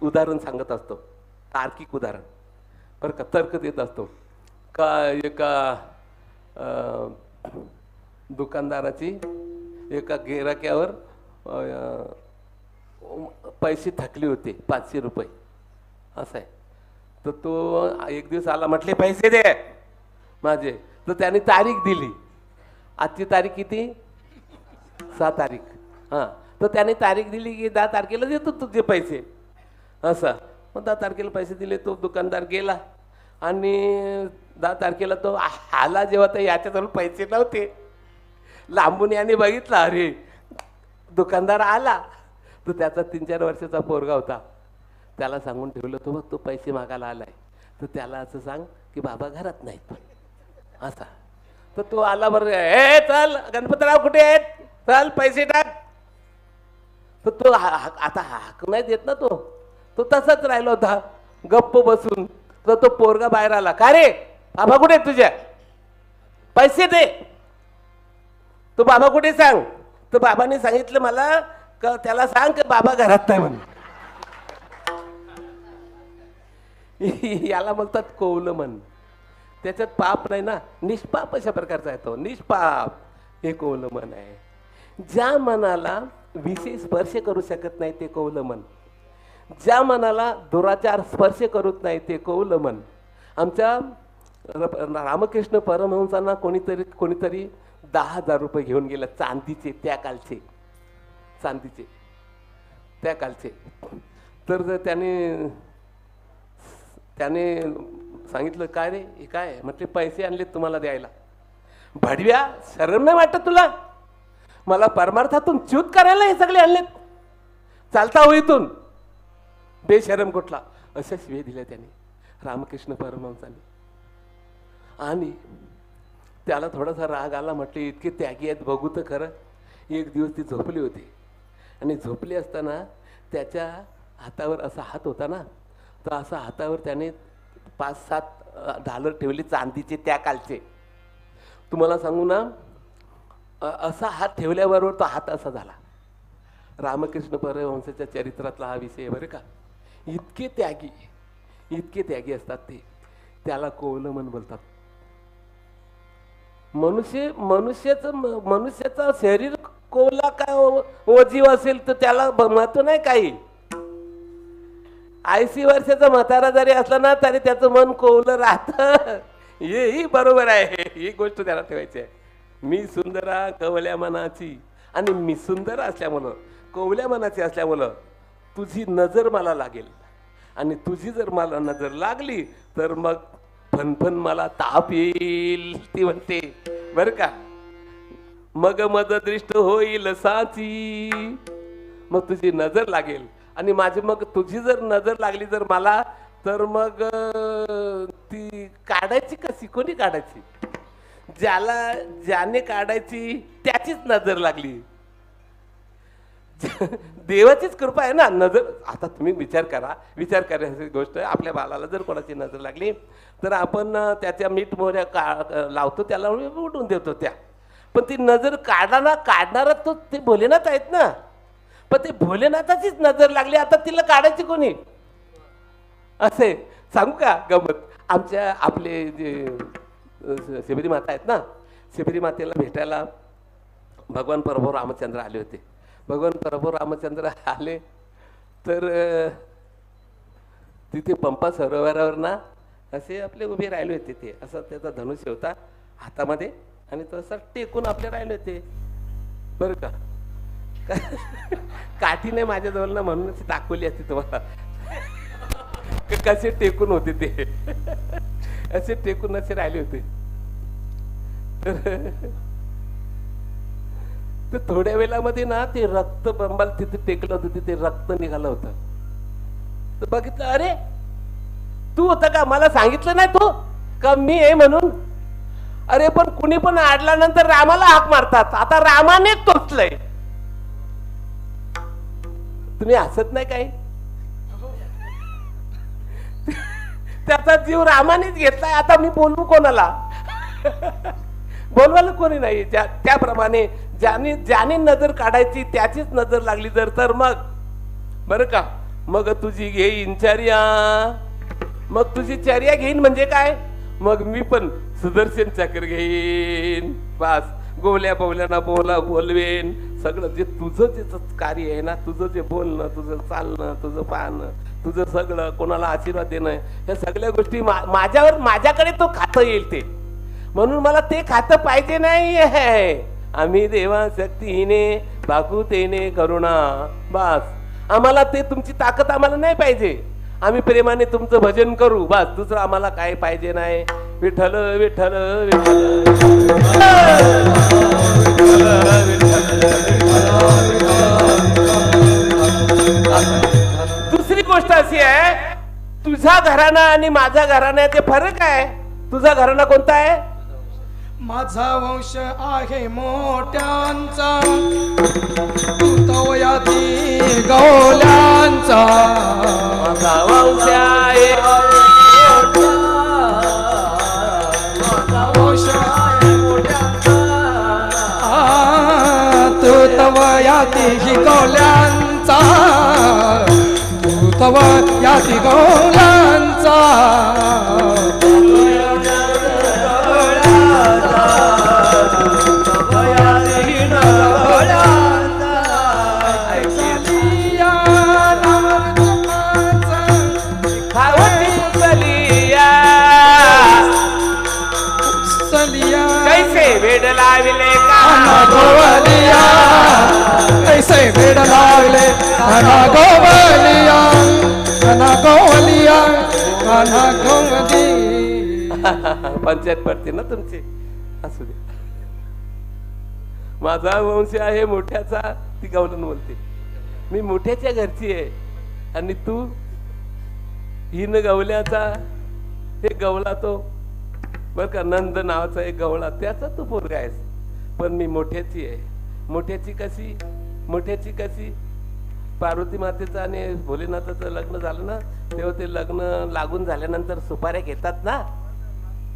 उदाहरण सांगत असतो. तार्किक उदाहरण बरं का, तर्क देत असतो का. एका दुकानदाराची एका गिराक्यावर पैसे थकले होते, 500 रुपये. असं आहे. तर तो एक दिवस आला, म्हटले पैसे दे माझे. तर त्याने तारीख दिली. आजची तारीख किती? 6 तारीख. हां. तर त्याने तारीख दिली की 10 तारखेला देतो तुझे पैसे. असं. मग 10 तारखेला पैसे दिले. तो दुकानदार गेला आणि 10 तारखेला तो आला. जेव्हा तर याच्याजवळ पैसे नव्हते. लांबून याने बघितलं, अरे दुकानदार आला. तो त्याचा 3-4 वर्षाचा पोरगा होता. त्याला सांगून ठेवलं, तो बघ तो पैसे मागायला आलाय, तर त्याला असं सांग की बाबा घरात नाहीत असा. तर तो आला, बरं ए चल गणपतराव कुठे आहेत, चल पैसे टाक. तर तो आता हाक नाही देत ना, तो तसाच राहिला होता गप्प बसून. तर तो पोरगा बाहेर आला, का रे बाबा कुठे आहेत तुझ्या, पैसे दे. तो बाबा कुठे सांग. तर बाबांनी सांगितलं मला का त्याला सांग की बाबा घरात नाही म्हणून. याला म्हणतात कोवलं मन. त्याच्यात पाप नाही ना, निष्पाप अशा प्रकारचा आहे तो, निष्पाप. हे कोवलं मन आहे. ज्या मनाला विषय स्पर्श करू शकत नाही ते कोवलं मन. ज्या मनाला दुराचार स्पर्श करत नाही ते कौल मन. आमच्या रामकृष्ण परमहंसांना कोणीतरी 10,000 रुपये घेऊन गेलं, चांदीचे, त्या कालचे चांदीचे, त्या कालचे. तर त्याने सांगितलं, काय रे हे काय? म्हटले पैसे आणले तुम्हाला द्यायला. भडव्या, शरम नाही वाटत तुला? मला परमार्थातून च्यूत करायला हे सगळे आणलेत? चालता हो इथून, बेशरम कुठला. अशा शिवे दिल्या त्याने रामकृष्ण परमहंसांनी. आणि त्याला थोडासा राग आला. म्हटले इतके त्यागी आहेत, बघू तर खरं. एक दिवस ती झोपली होती आणि झोपली असताना त्याच्या हातावर असा हात होता ना, तर असा हातावर त्याने 5-7 डॉलर ठेवले चांदीचे, त्या कालचे. तुम्हाला सांगू ना, असा हात ठेवल्याबरोबर तो हात असा झाला. रामकृष्ण परमहंसाच्या चरित्रातला हा विषय आहे बरं का. इतके त्यागी असतात ते. त्याला कोवलं मन बोलतात. मनुष्याचं शरीर कोवला काय ओजीव असेल तर त्याला महत्व नाही काही. 80 वर्षाचा म्हातारा जरी असला ना तरी त्याचं मन कोवलं राहतं. हेही बरोबर आहे. ही गोष्ट त्याला ठेवायची आहे. मी सुंदरा कवल्या मनाची, आणि मी सुंदर असल्यामुळं, कोवल्या मनाची असल्यामुळं तुझी नजर मला लागेल. आणि तुझी जर मला नजर लागली तर मग फनफन मला ताप येईल, ती म्हणते बर का. मग मद दृष्ट होईल साची, मग तुझी नजर लागेल. आणि माझी मग तुझी जर नजर लागली जर मला, तर मग ती काढायची कशी? कोणी काढायची? ज्याने काढायची त्याचीच नजर लागली. देवाचीच कृपा आहे ना. नजर, आता तुम्ही विचार करायची गोष्ट आहे. आपल्या बाळाला जर कोणाची नजर लागली तर आपण त्याच्या मीठ मोहऱ्या लावतो, त्याला उडून देतो त्या. पण ती नजर काढणारा तो ते भोलेनाथ आहेत ना. पण ते भोलेनाथाचीच नजर लागली, आता तिला काढायची कोणी? असे सांगू का गमत? आपले जे शबरी माता आहेत ना, शबरी मातेला भेटायला भगवान प्रभू रामचंद्र आले होते. भगवान प्रभू रामचंद्र आले तर तिथे पंपा सरोवरावर ना असे आपले उभे राहिले होते. ते असं त्याचा धनुष्य होता हातामध्ये आणि तो असं टेकून आपले राहिले होते बरं का. काठी नाही माझ्याजवळ ना, म्हणून दाखवली असते तुम्हाला कसे टेकून होते ते. असे टेकून असे राहिले होते. तर थोड्या वेळामध्ये ना ते रक्त बंबाल तिथे टेकलं होतं, तिथे रक्त निघालं होतं. तर बघितलं, अरे तू होता का? मला सांगितलं नाही तू का मी आहे म्हणून? अरे पण कुणी पण आडल्यानंतर रामाला हाक मारतात. आता रामाने टोचलंय. तुम्ही हसत नाही काही? त्याचा जीव रामानेच घेतलाय. आता मी बोलवू कोणाला? बोलवायला कोणी नाही. त्याप्रमाणे ज्याने नजर काढायची त्याचीच नजर लागली जर, तर मग बरं का, मग तुझी घेईन चर्या. मग तुझी चर्या घेईन म्हणजे काय? मग मी पण सुदर्शन चक्र घेईन. बस गोवल्या पवल्याना बोलवेन. सगळं जे तुझं जे कार्य आहे ना, तुझं जे बोलणं, तुझं चालणं, तुझं पाहणं, तुझं सगळं, कोणाला आशीर्वाद देणं, ह्या सगळ्या गोष्टी माझ्याकडे तो खातं येईल ते. म्हणून मला ते खातं पाहिजे नाही आहे. आम्ही देवा शक्तीने भाकुतेने करुणा. बस आम्हाला ते तुमची ताकद आम्हाला नाही पाहिजे. आम्ही प्रेमाने तुमचं भजन करू, बस. दुसरं आम्हाला काय पाहिजे नाही. विठ्ठल विठ्ठल दुसरी गोष्ट अशी आहे, तुझा घराणा आणि माझा घराणा ते फरक आहे. तुझा घराणा कोणता आहे? माझा वंश आहे मोठ्यांचा, तू तवयाती गवल्यांचा. माझा वंश आहे तू तवयाती गवल्यांचा, तू तवयाती गवल्यांचा. सलिया कैसे वेड लाविले काना गोवलिया कैसे वेड लावले काना गोवलिया काना गोवलिया काना गोवली पंचायत पडते ना तुमची. असू दे. माझा वंश आहे मोठ्याचा, ती गवलन बोलते. मी मोठ्याच्या घरची आहे आणि तू हिन गवल्याचा. हे गवला तो बर का, नंद नावाचा एक गवळा, त्याचा तू पोरगा आहेस. पण मी मोठ्याची आहे. मोठ्याची कशी? मोठ्याची कशी? पार्वती मातेचं आणि भोलेनाथाचं लग्न झालं ना, तेव्हा ते लग्न लागून झाल्यानंतर सुपाऱ्या घेतात ना,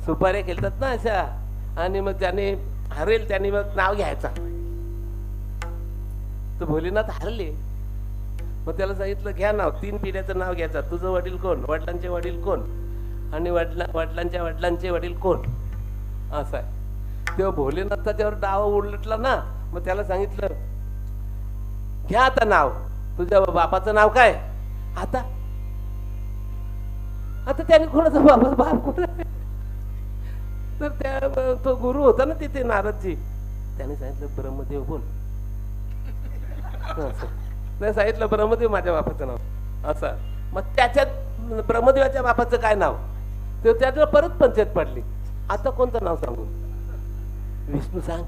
सुपाऱ्या घेतात ना अशा, आणि मग त्याने हरेल त्याने मग नाव घ्यायचा. तर भोलेनाथ हरले. मग त्याला सांगितलं घ्या नाव, 3 पिढ्याचं नाव घ्यायचं. तुझं वडील कोण, वडिलांचे वडील कोण, आणि वडिलांच्या वडिलांचे वडील कोण, असं आहे. तेव्हा भोलेनाथाच्यावर डाव उलटला ना, मग त्याला सांगितलं घ्या आता नाव, तुझ्या बापाचं नाव काय. आता आता त्याने कोणाचा बाप कोण आहे? तर त्या तो गुरु होता ना तिथे नारदजी, त्याने सांगितलं ब्रह्मदेव बोल. नाही सांगितलं ब्रह्मदेव माझ्या बापाचं नाव असं. मग त्याच्यात ब्रह्मदेवाच्या बापाचं काय नाव, ते त्याच्यावर परत पंचायत पडली. आता कोणतं नाव सांगू? विष्णू सांग.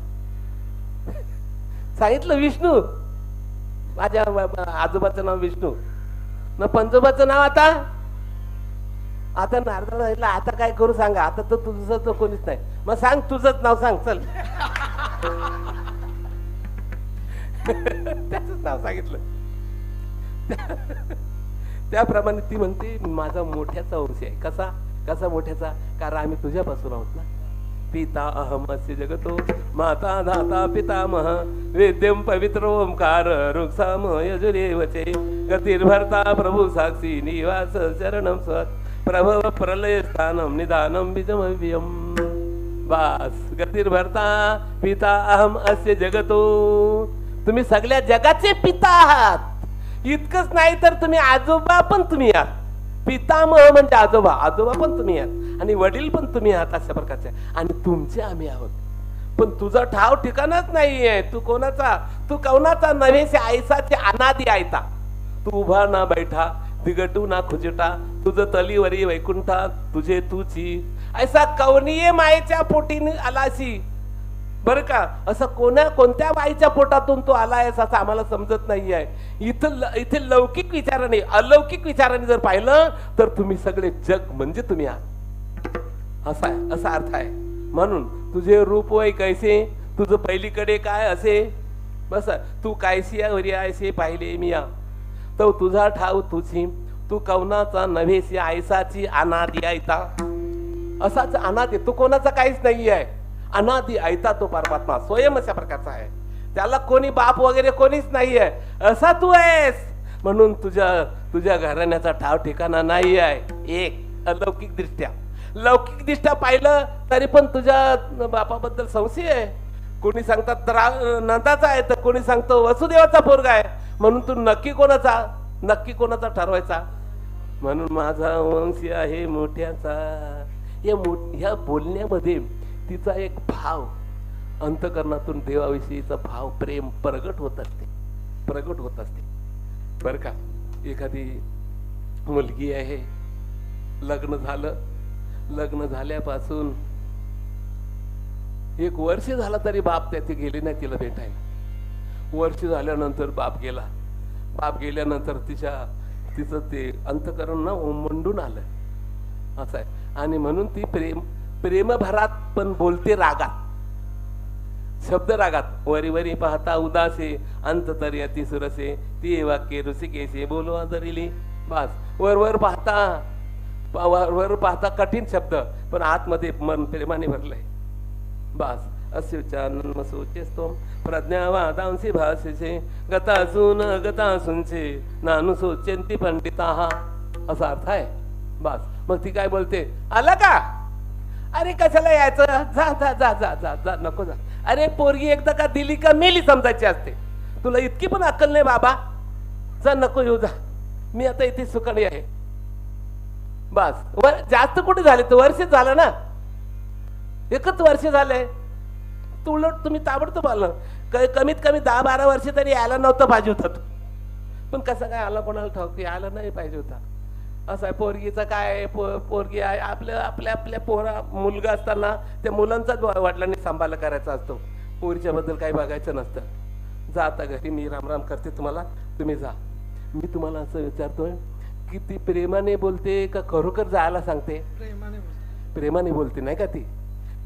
सांगितलं विष्णू, माझ्या आजोबाचं नाव विष्णू. न पंजोबाचं नाव आता आता नारदाला सांगितलं आता काय करू सांगा, आता तर तुझं तर कोणीच नाही. मग सांग तुझंच नाव सांग चल. त्याच नाव सांगितलं. त्याप्रमाणे ती म्हणते माझा मोठ्याचा वंश आहे. कसा कसा मोठ्याचा? कारण आम्ही तुझ्यापासून आहोत ना. पिता अहम अस्य जगतो माता धाता पितामह वेद्यम पवित्र ओंकार रुक्साम यजुरेवचे गतिर्भर्ता प्रभू साक्षी निवास चरणम स्वत प्रभव प्रलय स्थानम निदानम बीजमव्यम. बास गतिर्भर्ता पिता अहम अस्य जगतो. तुम्ही सगळ्या जगाचे पिता आहात. इतकंच नाही तर तुम्ही आजोबा पण तुम्ही आहात. पितामह म्हणजे आजोबा, आजोबा पण तुम्ही आहात आणि वडील पण तुम्ही आहात अशा प्रकारचे. आणि तुमचे आम्ही आहोत. पण तुझा ठाव ठिकाणच नाहीये. तू कोणाचा? तू कौनाचा नव्हेसे आयसाचे अनादि आयता. तू उभा ना बैठा दिगटू ना खुजटा तुझं तलीवरी वैकुंठा तुझे तुची ऐसा कौनीये मायेच्या पोटीने आलाशी. बर का, असं कोणत्या बाईच्या पोटातून तू आलायस असं आम्हाला समजत नाहीये. इथे लौकिक विचाराने अलौकिक विचाराने जर पाहिलं तर तुम्ही सगळे जग म्हणजे तुम्ही आहात असा आहे, असा अर्थ आहे. म्हणून तुझे रूप वय कैसे, तुझं पहिलीकडे काय असे, बस तू कायसिया वरी आयसे पाहिले मिया. तो तुझा ठाव तुझी तू कौनाचा नव्हेसी आयसाची अनादि आयता. असाच अनादि, तू कोणाचा काहीच नाही आहे. अनादि आयता तो परमात्मा स्वयं अशा प्रकारचा आहे. त्याला कोणी बाप वगैरे कोणीच नाही आहे. असा तू आहेस. म्हणून तुझ्या घराण्याचा ठाव ठिकाणा नाही आहे. एक अलौकिक दृष्ट्या, लौकिक दृष्ट्या पाहिलं तरी पण तुझ्या बापाबद्दल संशय आहे. कोणी सांगतात नंदाचा आहे तर कोणी सांगतो वसुदेवाचा पोरगा आहे. म्हणून तू नक्की कोणाचा ठरवायचा. म्हणून माझा वंश आहे मोठ्याचा. ह्या बोलण्यामध्ये तिचा एक भाव, अंतकरणातून देवाविषयीचा भाव, प्रेम प्रगट होत असते. बर का, एखादी मुलगी आहे, लग्न झाल्यापासून 1 वर्ष झाला तरी बाप त्याची गेले नाही तिला भेटायला. वर्ष झाल्यानंतर बाप गेल्यानंतर तिचं ते अंतकरण ना ओमंडून आलं असं आहे. आणि म्हणून ती प्रेमभरात पण बोलते रागात, शब्द रागात. वरी वरी पाहता उदासे अंत तरी अति सुरसे ती वाक्य ऋषिकेशे बोलो आदरिली. बस वर पाहता कठीण शब्द पण आतमध्ये मन प्रेमाने भरलंय. बस असे उच्चारण सोचेस्तो प्रज्ञावादांसी भाषेचे गतासूनचे नानु सोचेंती पंडिता. असा अर्थ आहे. बस मग ती काय बोलते, आला का? अरे कशाला यायचं, जा जा जा जा जा जा नको जा. अरे पोरगी एकदा का दिली का मेली समजायची असते. तुला इतकी पण अक्कल नाही बाबा, जा नको येऊ जा, मी आता इथे सुखाणी आहे. बस जास्त कुठे झाले, तर वर्ष झालं ना. एकच वर्ष झालंय. तू उलट तुम्ही ताबडतोब आलं. कमीत कमी 10-12 वर्ष तरी यायला नव्हतं पाहिजे होतं. पण कसं काय आला कोणाला ठाऊक, यायला नाही पाहिजे होता. असं आहे पोरगीचं काय, पोरगी आहे आपल्या पोरा मुलगा असताना त्या मुलांचाच वडिलांनी सांभाळ करायचा असतो. पोरीच्या बद्दल काही बघायचं नसतं. जा आता घरी, मी रामराम करते तुम्हाला, तुम्ही जा. मी तुम्हाला असं विचारतोय की ती प्रेमाने बोलते का खरोखर जायला सांगते? प्रेमाने बोलते नाही का ती?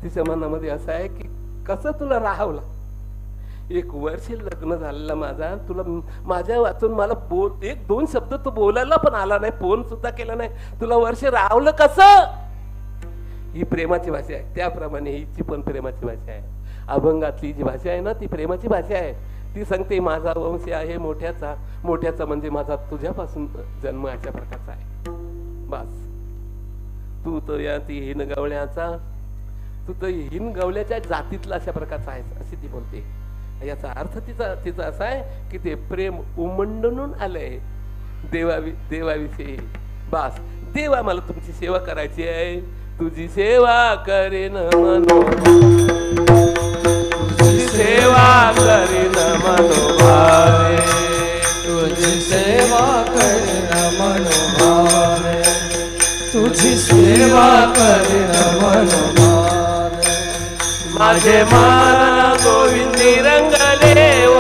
तिच्या मनामध्ये असं आहे की कसं तुला राहावलं. 1 वर्ष लग्न झालेलं माझा, तुला माझ्या वाचून मला बोल 1-2 शब्द तू बोलायला पण आला नाही, फोन सुद्धा केला नाही. तुला वर्ष राहवलं कसं? ही प्रेमाची भाषा आहे. त्याप्रमाणे हिची पण प्रेमाची भाषा आहे. अभंगातली जी भाषा आहे ना, ती प्रेमाची भाषा आहे. ती सांगते माझा वंश आहे मोठ्याचा, मोठ्याचा म्हणजे माझा तुझ्यापासून जन्म अशा प्रकारचा आहे. बस तू तर या ती हिनगवल्याचा, तू तर हिनगवल्याच्या जातीतला अशा प्रकारचा आहेस, अशी ती बोलते. याचा अर्थ तिचा असा आहे की ते प्रेम उमंडून आलंय देवाविषयी. बस देवा मला तुमची सेवा करायची आहे, तुझी सेवा करेन तुझी सेवा करेन मनोभावे, तुझी सेवा करेन मनोभावे, तुझी सेवा करेन मनोभावे. माझे मन गोविंदी रंगले व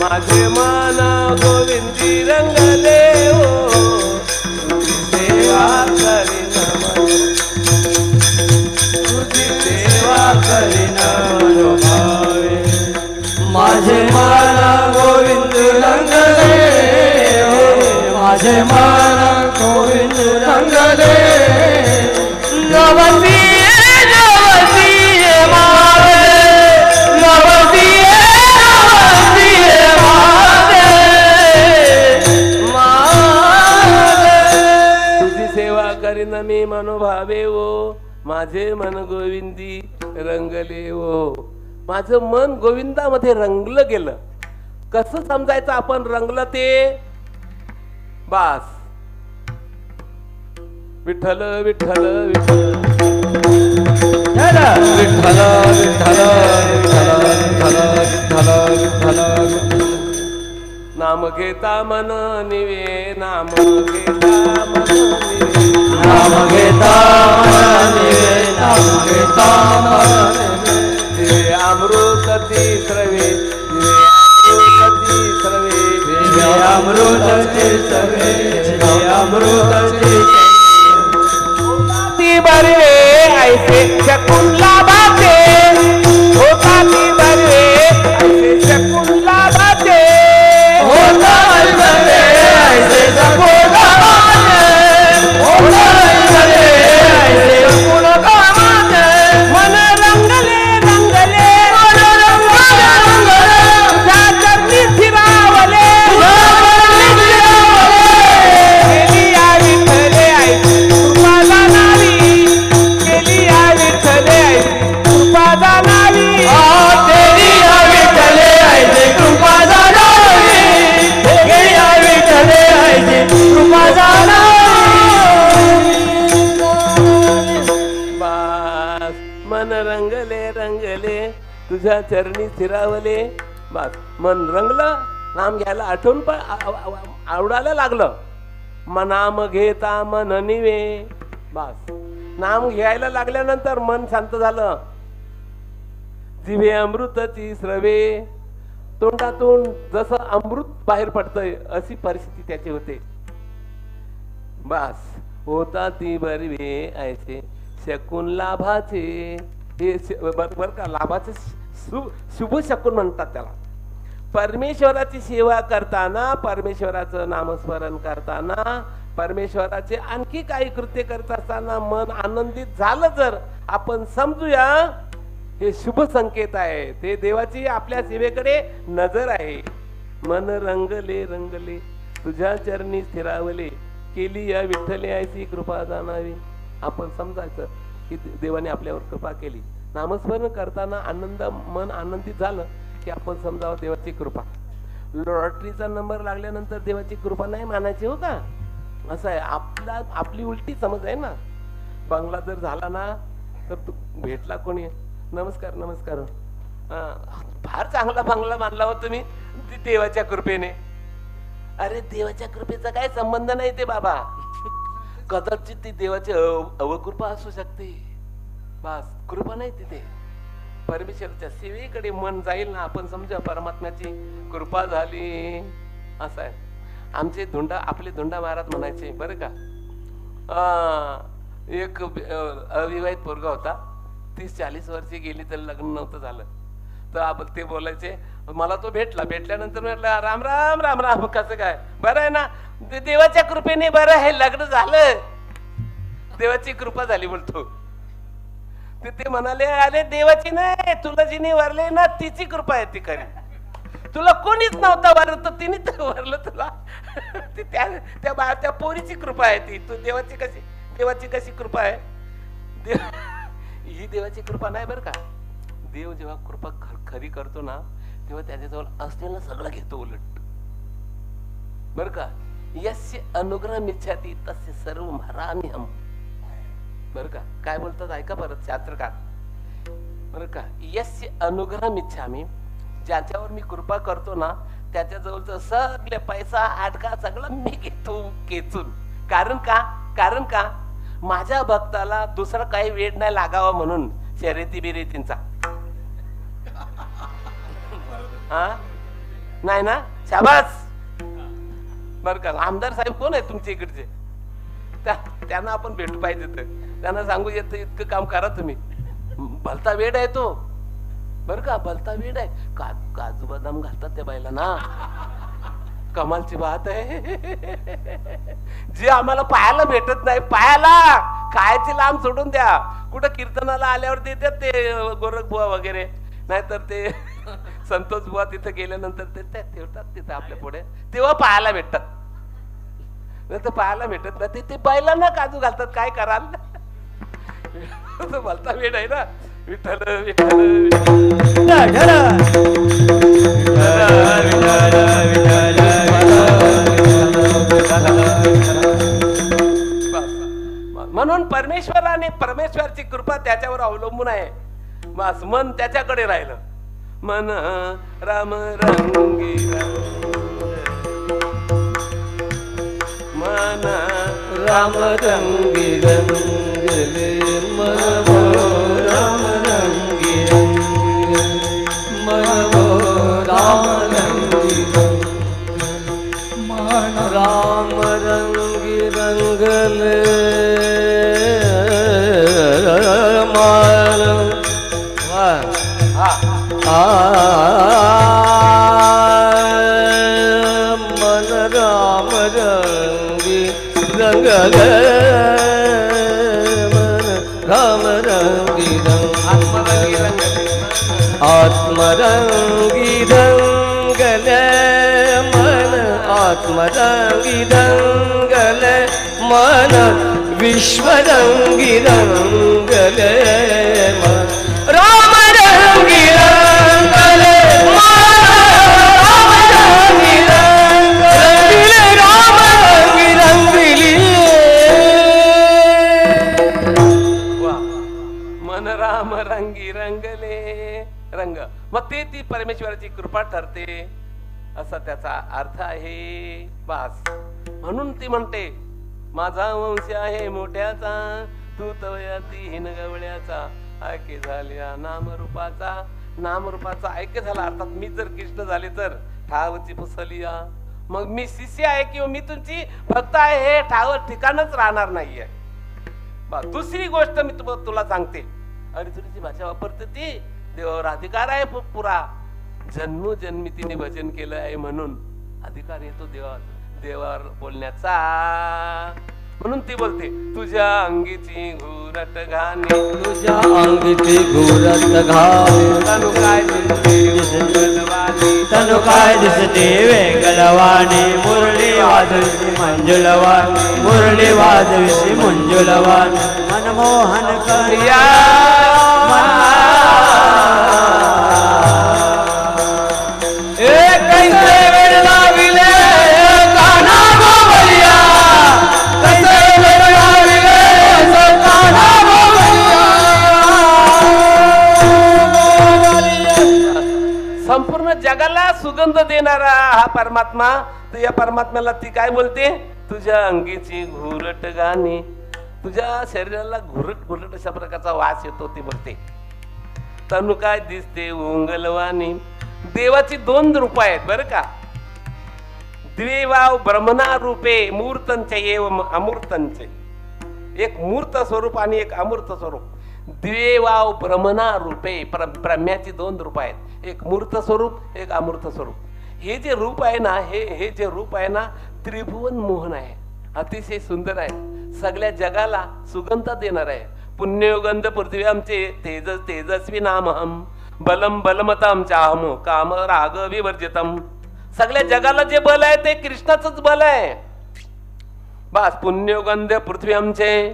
माझे मन गोविंदी रंगले व तुझी सेवा करीन तुझी सेवा करीन मनोभावे. माझे मन गोविंद रंगले, माझे मन गोविंद रंगले. नवसी मी मनोभावे ओ माझे मन गोविंदी रंगले ओ. माझं मन गोविंदामध्ये रंगलं गेलं. कसं समजायचं आपण रंगलं ते? बास विठ्ठल विठ्ठल विठ्ठल विठ्ठल विठ्ठल विठ्ठल विठ्ठल विठ्ठल. नाम घेता मन निवे, नाम घेता मन निवे, नाम घेता मन निवे, नाम घेता मन निवे. दिवे अमृत तिसरवे, दिवे अमृत तिसरवे, दिवे अमृत तिसरवे, दिवे अमृत तिसरवे. ती बरवे ऐसे शकून लाभाते, होता ती बरवे ऐसे शकून लाभाते, होता बरवे ऐसे शकून लाभाते, होता बरवे ऐसे शकून लाभाते. मन रंगले रंगले मन रंगले रंगले, तुझ्या चरणी फिरावले, केली या विठ्ठले ऐसी कृपा जाणावी, केली या विठ्ठले ऐसी कृपा जाणावी. तेरी या विठ्ठले ऐसे कृपा जाणावी, तेरी या विठ्ठले ऐसे कृपा जाणावी. बास मन रंगले रंगले तुझ्या चरणी स्थिरावले. बस मन रंगलं, नाम घ्यायला आठवण पण आवडायला लागलं. नाम घेता मन निवे. बस नाम घ्यायला लागल्यानंतर मन शांत झालं. जिवे अमृतची स्रवे, तोंडातून जसं अमृत बाहेर पडतंय अशी परिस्थिती त्याची होते. बस होता ती बरवे ऐसे शकून लाभाचे. हे बरोबर का, लाभाचे शुभ शकून म्हणतात त्याला. परमेश्वराची सेवा करताना, परमेश्वराचं नामस्मरण करताना, परमेश्वराचे आणखी काही कृत्य करत असताना मन आनंदित झालं जर आपण समजूया हे शुभ संकेत आहे. ते देवाची आपल्या सेवेकडे नजर आहे. मन रंगले रंगले तुझ्या चरणी स्थिरावले, केली या विठ्ठले ऐसी कृपा जाणावी. आपण समजायचं की देवाने आपल्यावर कृपा केली. नामस्मरण करताना आनंद, मन आनंदित झालं की आपण समजावं देवाची कृपा. लॉटरीचा नंबर लागल्यानंतर देवाची कृपा नाही मानायची हो का? असं आहे. आपली उलटी समज आहे ना. बंगला जर झाला ना तर तू भेटला कोणी? नमस्कार नमस्कार. फार चांगला बंगला बांधला हो तुम्ही देवाच्या कृपेने. अरे देवाच्या कृपेचा काय संबंध नाही ते बाबा. कदाचित ती देवाची अवकृपा असू शकते. बस कृपा नाही तिथे. परमेश्वराच्या सेवेकडे मन जाईल ना, आपण समजा परमात्म्याची कृपा झाली असं आहे. आमचे आपले धुंडा महाराज म्हणायचे बरं का, एक अविवाहित पोरगा होता, 30-40 वर्षे गेली तर लग्न नव्हतं झालं. तर आपण ते बोलायचे, मला तो भेटल्यानंतर म्हटलं राम राम राम राम, कसं काय, बरं आहे ना, देवाच्या कृपेने बरं आहे, लग्न झालं, देवाची कृपा झाली बोलतो. ते म्हणाले अरे देवाची नाही, तुला जिने वरले ना तिची कृपा आहे ती खरी. तुला कोणीच नव्हता वरलं तर तिने तर वरलं तुला. त्या पोरीची कृपा आहे ती. तू देवाची कशी कृपा आहे? ही देवाची कृपा नाही बरं का. देव जेव्हा कृपा खरी करतो ना, तेव्हा त्याच्याजवळ असलेलं सगळं घेतो उलट बरं का. यस्य अनुग्रह मिच्छाती तस्य सर्व हरामि हम. बरं का, काय बोलतात ऐका परत शास्त्रकार. बरं का, यस्य अनुग्रह मिच्छामी, ज्याच्यावर मी कृपा करतो ना त्याच्याजवळचं सगळे पैसा आडका सगळं मी घेतो खेचून. कारण का माझ्या भक्ताला दुसरा काही वेळ नाही लागावा म्हणून. शर्यती बिरेतींचा हा नाही ना, शाबास. बर का, आमदार साहेब कोण आहे तुमच्या इकडचे? त्यांना आपण भेटू पाहिजे. तर त्यांना सांगू येत इतकं काम करा तुम्ही. भलता वेड आहे तो बर का, भलता वेड आहे. काजू बदाम घालतात त्या बायला ना, कमालची बात आहे. जे आम्हाला पायाला भेटत नाही, पायाला खायची लांब सोडून द्या. कुठं कीर्तनाला आल्यावर देतात ते गोरख बुवा वगैरे, नाहीतर ते संतोष बुवा तिथं गेल्यानंतर ते ठेवतात तिथं आपल्या पुढे, तेव्हा पायाला भेटतात. नाही तर पायाला भेटत नाही. ते बैलांना काजू घालतात, काय कराल. भलता वेड आहे ना. विठ्ठल विठ्ठल म्हणून परमेश्वराची कृपा त्याच्यावर अवलंबून आहे. बस मन त्याच्याकडे राहिलं. मन राम रंगी मन राम रंगी रंगले, मन राम रंगी रंगले, मन राम रंगी मन राम रंगी रंगले, मन राम रंगी रंगले, मन राम रंगी आत्मरंगी रंगले, मन आत्मरंगी रंगले, मन विश्वरंगी रंगले, मन राम रंगी रंगले, राम रंगी रंगले, राम रंगी रंगली. मन राम रंगी रंगले रंग. मग ती परमेश्वराची कृपा ठरते असा त्याचा अर्थ आहे. बस म्हणून ती म्हणते माझा वंश आहे मोठ्याचा, तू तवयातीन गवळ्याचा, ऐके झाल्या नामरूपाचा ऐक्य झाला. अर्थात मी जर कृष्ण झाले तर ठावची पुसलिया. मग मी शिष्य आहे किंवा मी तुमची भक्त आहे हे ठाव ठिकाणच राहणार नाहीये. दुसरी गोष्ट मी तुला सांगते. अर्जुनाची भाषा वापरते ती, देवावर अधिकार आहे पुरा. जन्मोजन्मी तिने भजन केलं आहे म्हणून अधिकार येतो देवावर बोलण्याचा. म्हणून ती बोलते तुझ्या अंगीची घुरट घाणे, तुझ्या अंगीची घुरट घाणे, तनु काय दिसते वेंगलवाणी, मुरली वाजविसी मंजुलवाणी, मुरली वाजविसी मंजुलवाणी, मनमोहन करिया कैसे वेळ लाविले काना गोवलिया, कैसे वेळ लाविले काना गोवलिया. संपूर्ण जगाला सुगंध देणारा हा परमात्मा, तर या परमात्म्याला ती काय बोलते, तुझ्या अंगीची घुरट गाणी, तुझ्या शरीराला घुरट घुरट अशा प्रकारचा वास येतो ती बोलते. तनु काय दिसते ओंगलवाणी. देवाची 2 रूप आहेत बरं का. द्विवाव ब्रह्मणा रूपे मूर्तंचे एवं अमूर्तंचे. एक मूर्त स्वरूप आणि एक अमूर्त स्वरूप. द्विवाव ब्रह्मणा रूपे, ब्रह्म्याची 2 रूप आहेत, एक मूर्त स्वरूप एक अमूर्त स्वरूप. हे जे रूप आहे ना, हे जे रूप आहे ना, त्रिभुवन मोहन आहे, अतिशय सुंदर आहे, सगळ्या जगाला सुगंध देणार आहे. पुण्यगंध पृथ्वी आमचे तेजस्वी नामहम बलम बलमतम चाहम काम राग विवर्जितम. सगळ्या जगाला जे बल आहे ते कृष्णाचंच बल आहे. बस पुण्यगंध पृथ्वी आमचे.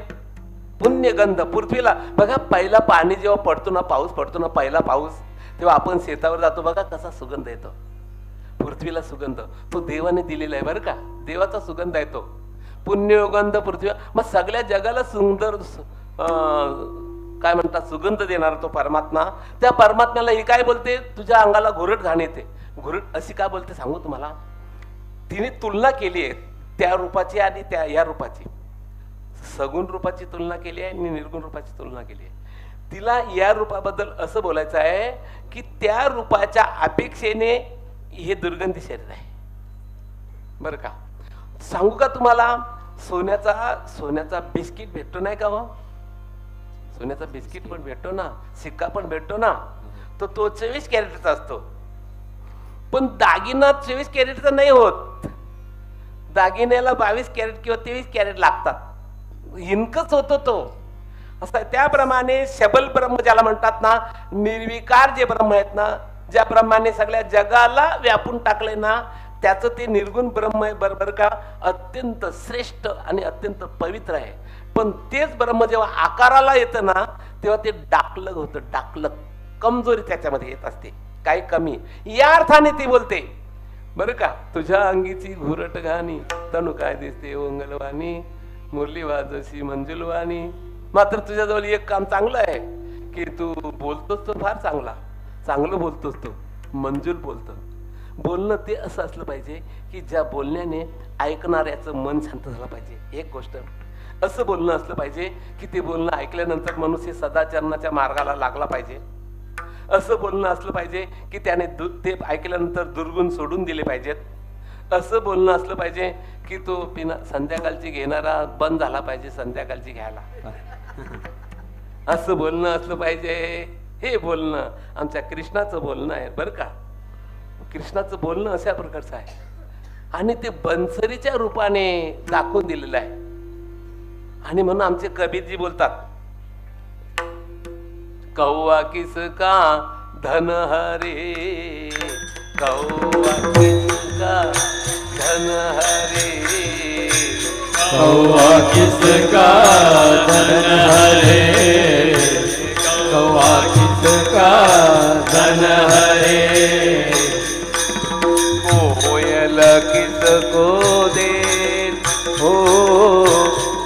पुण्यगंध पृथ्वीला बघा, पहिला पाणी जेव्हा पडतो ना, पाऊस पडतो ना, पहिला पाऊस, तेव्हा आपण शेतावर जातो बघा, कसा सुगंध येतो. पृथ्वीला सुगंध तो देवाने दिलेला आहे बरं का, देवाचा सुगंध आहे तो पुण्यगंध पृथ्वी. मग सगळ्या जगाला सुंदर काय म्हणतात सुगंध देणार तो परमात्मा. त्या परमात्म्याला ही काय बोलते, तुझ्या अंगाला घुरट घाण येते. घुरट अशी का बोलते सांगू तुम्हाला. तिने तुलना केली आहे त्या रूपाची आणि त्या या रूपाची. सगुण रूपाची तुलना केली आहे आणि निर्गुण रूपाची तुलना केली आहे. तिला या रूपाबद्दल असं बोलायचं आहे की त्या रूपाच्या अपेक्षेने हे दुर्गंधी शरीर आहे बरं का. सांगू का तुम्हाला, सोन्याचा बिस्किट भेटतो नाही का हो, सोन्याचा बिस्किट पण भेटतो ना, सिक्का पण भेटतो ना, तो 24 कॅरेटचा असतो. पण दागिना 24 कॅरेटचा नाही होत. दागिन्याला 22 कॅरेट किंवा 23 कॅरेट लागतात. इनकच होतो तो असं. त्याप्रमाणे शबल ब्रह्म ज्याला म्हणतात ना, निर्विकार जे ब्रह्म आहेत ना, ज्या ब्रह्माने सगळ्या जगाला व्यापून टाकले ना, त्याचं ते निर्गुण ब्रह्म आहे बरोबर का, अत्यंत श्रेष्ठ आणि अत्यंत पवित्र आहे. पण तेच ब्रह्म जेव्हा आकाराला येतं ना, तेव्हा ते डाकलग होतं. डाकलग कमजोरी त्याच्यामध्ये येत असते, काही कमी. या अर्थाने ती बोलते बरं का, तुझ्या अंगीची घुरट घाणी, तनु काय दिसते ओंगलवाणी, मुरली वाजशी मंजुलवाणी. मात्र तुझ्याजवळ एक काम चांगलं आहे की तू बोलतोस तो फार चांगलं बोलतोस, तो मंजूल बोलतो. बोलणं ते असं असलं पाहिजे की ज्या बोलण्याने ऐकणाऱ्याचं मन शांत झालं पाहिजे. एक गोष्ट असं बोलणं असलं पाहिजे की ते बोलणं ऐकल्यानंतर मनुष्य सदाचरणाच्या मार्गाला लागला पाहिजे. असं बोलणं असलं पाहिजे की त्याने ते ऐकल्यानंतर दुर्गुण सोडून दिले पाहिजेत. असं बोलणं असलं पाहिजे की तो संध्याकाळची घेणारा बंद झाला पाहिजे संध्याकाळची घ्यायला. असं बोलणं असलं पाहिजे. हे बोलणं आमच्या कृष्णाचं बोलणं आहे बरं का. कृष्णाचं बोलणं अशा प्रकारचं आहे आणि ते बनसरीच्या रूपाने दाखवून दिलेलं आहे. आणि म्हणून आमचे कबीरजी बोलतात, कौवा किसका धन हरे, कौवा किसका धन हरे, कौवा किसका धन हरे, कौवा किसका धन हरे, कोयल किसको दे हो,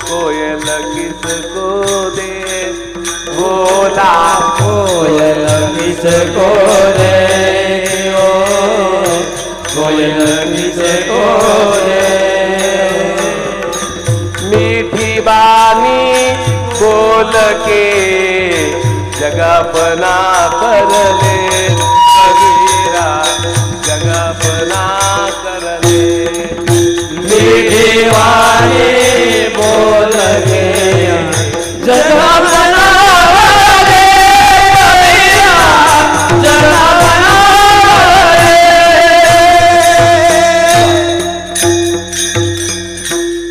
कोयल किसको दे बोला, कोयल किसको दे ओ, कोयल किसको दे, मीठी बानी बोल के जगापना करले, कबीरा जगापना करले, मीठी वाणी बोल के जगापना रे, कबीरा जगापना रे.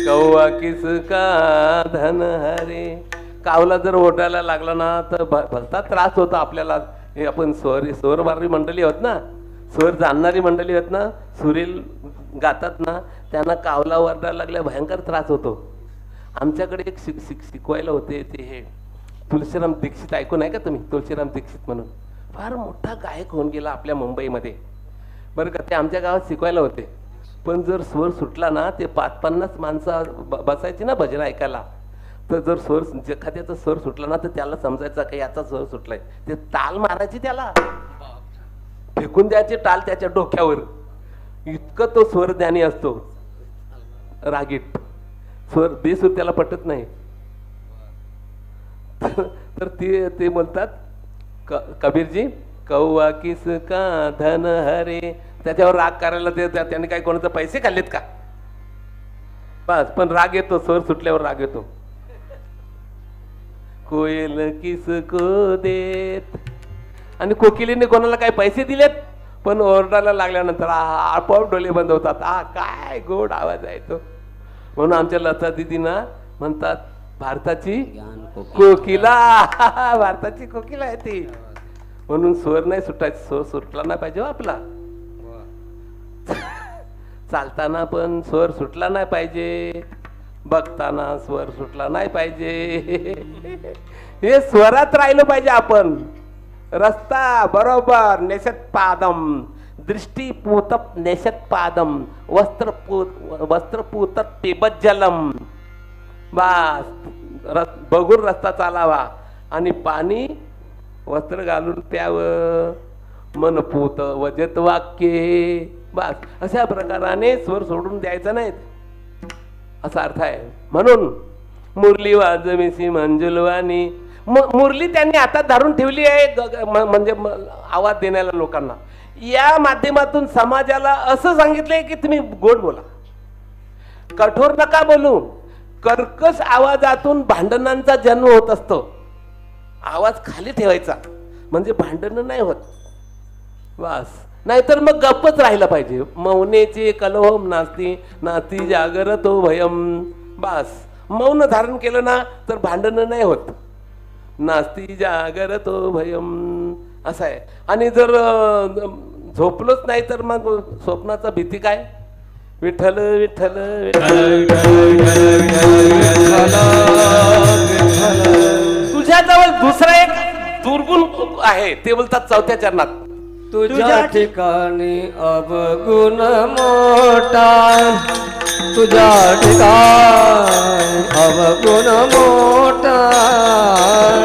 कौवा किसका धन हरे. कावला जर ओढायला लागला ना तर भलता त्रास होता आपल्याला. हे आपण स्वर मारणारी मंडळी होत ना, स्वर जाणणारी मंडळी होत ना, सुरेल गातात ना, त्यांना कावला ओरडायला लागल्या भयंकर त्रास होतो. आमच्याकडे एक शिकवायला होते ते हे तुळशीराम दीक्षित, ऐकून आहे का तुम्ही? तुळशीराम दीक्षित म्हणून फार मोठा गायक होऊन गेला आपल्या मुंबईमध्ये बरं का. ते आमच्या गावात शिकवायला होते. पण जर स्वर सुटला ना, ते 50-50 माणसं बसायची ना भजन ऐकायला, तर जर स्वर एखाद्याचा स्वर सुटला ना तर त्याला समजायचा की याचा स्वर सुटलाय. ते ताल मारायची त्याला. फेकून द्यायचे टाल त्याच्या डोक्यावर. इतकं तो स्वर ज्ञानी असतो, रागीट स्वर, बेसूर त्याला पटत नाही. तर ते बोलतात कबीरजी, कौवा किसका धन हरे. त्याच्यावर राग करायला त्याने काय कोणाचे पैसे खाल्लेत का? बस. पण राग येतो, स्वर सुटल्यावर राग येतो. कोयल किसको देत, आणि कोकिलीने कोणाला काय पैसे दिलेत, पण ओरडायला लागल्यानंतर आपोआप डोळे बंद होतात. काय गोड आवाज आहे तो. म्हणून आमच्या लता दिदीना म्हणतात भारताची कोकिला. भारताची कोकिला आहे ती. म्हणून स्वर नाही सुटायचा, स्वर सुटला नाही पाहिजे हो आपला. चालताना पण स्वर सुटला नाही पाहिजे, बघताना स्वर सुटला नाही पाहिजे. हे स्वरात राहिलं पाहिजे आपण. रस्ता बरोबर, नेशत पादम दृष्टीपूतप नेशत पादम वस्त्रपूतप पिबत जलम. बस बघून रस्ता चालावा आणि पाणी वस्त्र घालून प्यावं. मनपूत वजत वाक्ये. बस अशा प्रकाराने स्वर सोडून द्यायचा नाही, असा अर्थ आहे. म्हणून मुरली वाजविसी मंजुलवानी. मुरली त्यांनी हातात धरून ठेवली आहे, म्हणजे आवाज देण्याला लोकांना. या माध्यमातून समाजाला असं सांगितलंय की तुम्ही गोड बोला, कठोर नका बोलू. कर्कश आवाजातून भांडणांचा जन्म होत असतो. आवाज खाली ठेवायचा म्हणजे भांडण नाही होत. बस. नाहीतर मग गप्पच राहिला पाहिजे. मौनेचे कलहोम नास्ती नास्ती जागरतो भयम. बस. मौन धारण केलं ना तर भांडण नाही होत. नास्ती जागरतो भयम असं आहे. आणि जर झोपलोच नाही तर मग स्वप्नाचा भीती काय? विठ्ठल विठ्ठल तुझ्याजवळ दुसरा एक दुर्गुण आहे, ते बोलतात 4थ्या चरणात. तुझ्या ठिकाणी अवगुण मोठा, तुझ्या ठिकाणी अवगुण मोठा,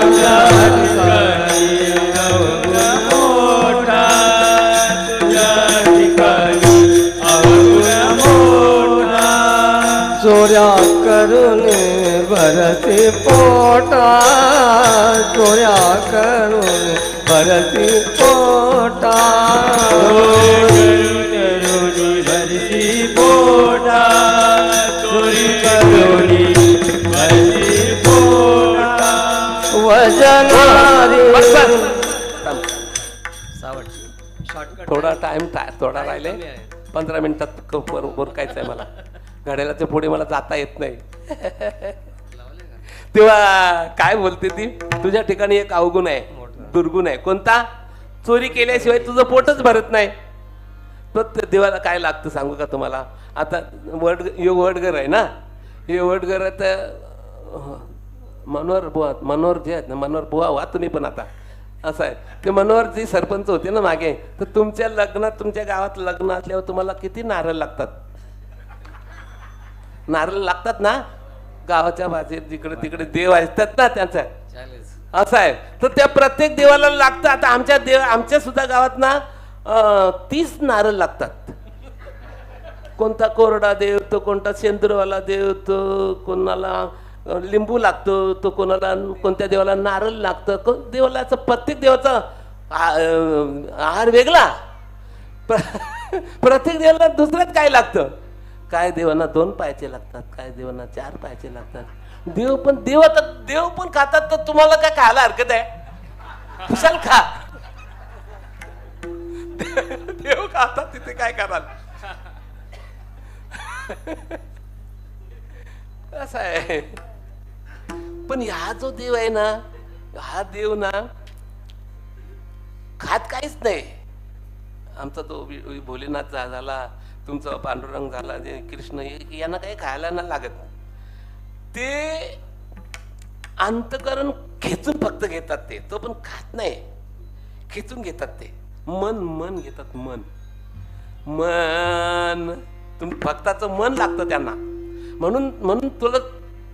तुझ्या ठिकाणी अवगुण मोठा, तुझ्या ठिकाणी अवगुण मोठा. चोऱ्या करून भरती पोटा, चोऱ्या करून भरती पोटा, भरती पोटा, चोरी करोनी भरती पोटा. वजनारी थोडा टाइम थोडा राहिले, 15 मिनिटात बोरकायचं आहे मला. घड्याळाच्या पुढे मला जाता येत नाही. तेव्हा काय बोलते ती, तुझ्या ठिकाणी एक अवगुण आहे, दुर्गुण आहे. कोणता? चोरी केल्याशिवाय तुझं पोटच भरत नाही. तर देवाला काय लागतं सांगू का तुम्हाला? आता वडगर आहे ना, हे वडगर तर मनोहर जे आहेत ना, मनोहर बुवा व्हा तुम्ही पण आता. असं आहे, ते मनोहरजी सरपंच होते ना मागे. तर तुमच्या लग्नात, तुमच्या गावात लग्न असल्यावर तुम्हाला किती नारळ लागतात? नारळ लागतात ना गावाच्या भाषेत, जिकडे तिकडे देव असतात ना त्यांचा. असं आहे, तर त्या प्रत्येक देवाला लागतं. आता आमच्या सुद्धा गावात ना 30 नारळ लागतात. कोणता कोरडा देव, तो कोणता सेंद्रवाला देव, तो कोणाला लिंबू लागतो, तो कोणाला कोणत्या देवाला नारळ लागतं. देवाला प्रत्येक देवाचा आहार वेगळा. प्रत्येक देवाला दुसऱ्यात काय लागतं. काय देवांना 2 पायाचे लागतात, काय देवांना 4 पायाचे लागतात. देव पण खातात, तर तुम्हाला काय खायला हरकत आहे? कुशाल खा. देव खातात, तिथे काय कराल? असं आहे. पण हा जो देव आहे ना, हा देव ना खात काहीच नाही. आमचा तो भोलेनाथ झाला, तुमचा पांडुरंग झाला, जे कृष्ण, यांना काही खायला नाही लागत. ते अंतकरण खेचून फक्त घेतात. ते तो पण खात नाही, खेचून घेतात. ते मन घेतात. मन तुम्ही भक्ताचं मन लागतं त्यांना. म्हणून तुला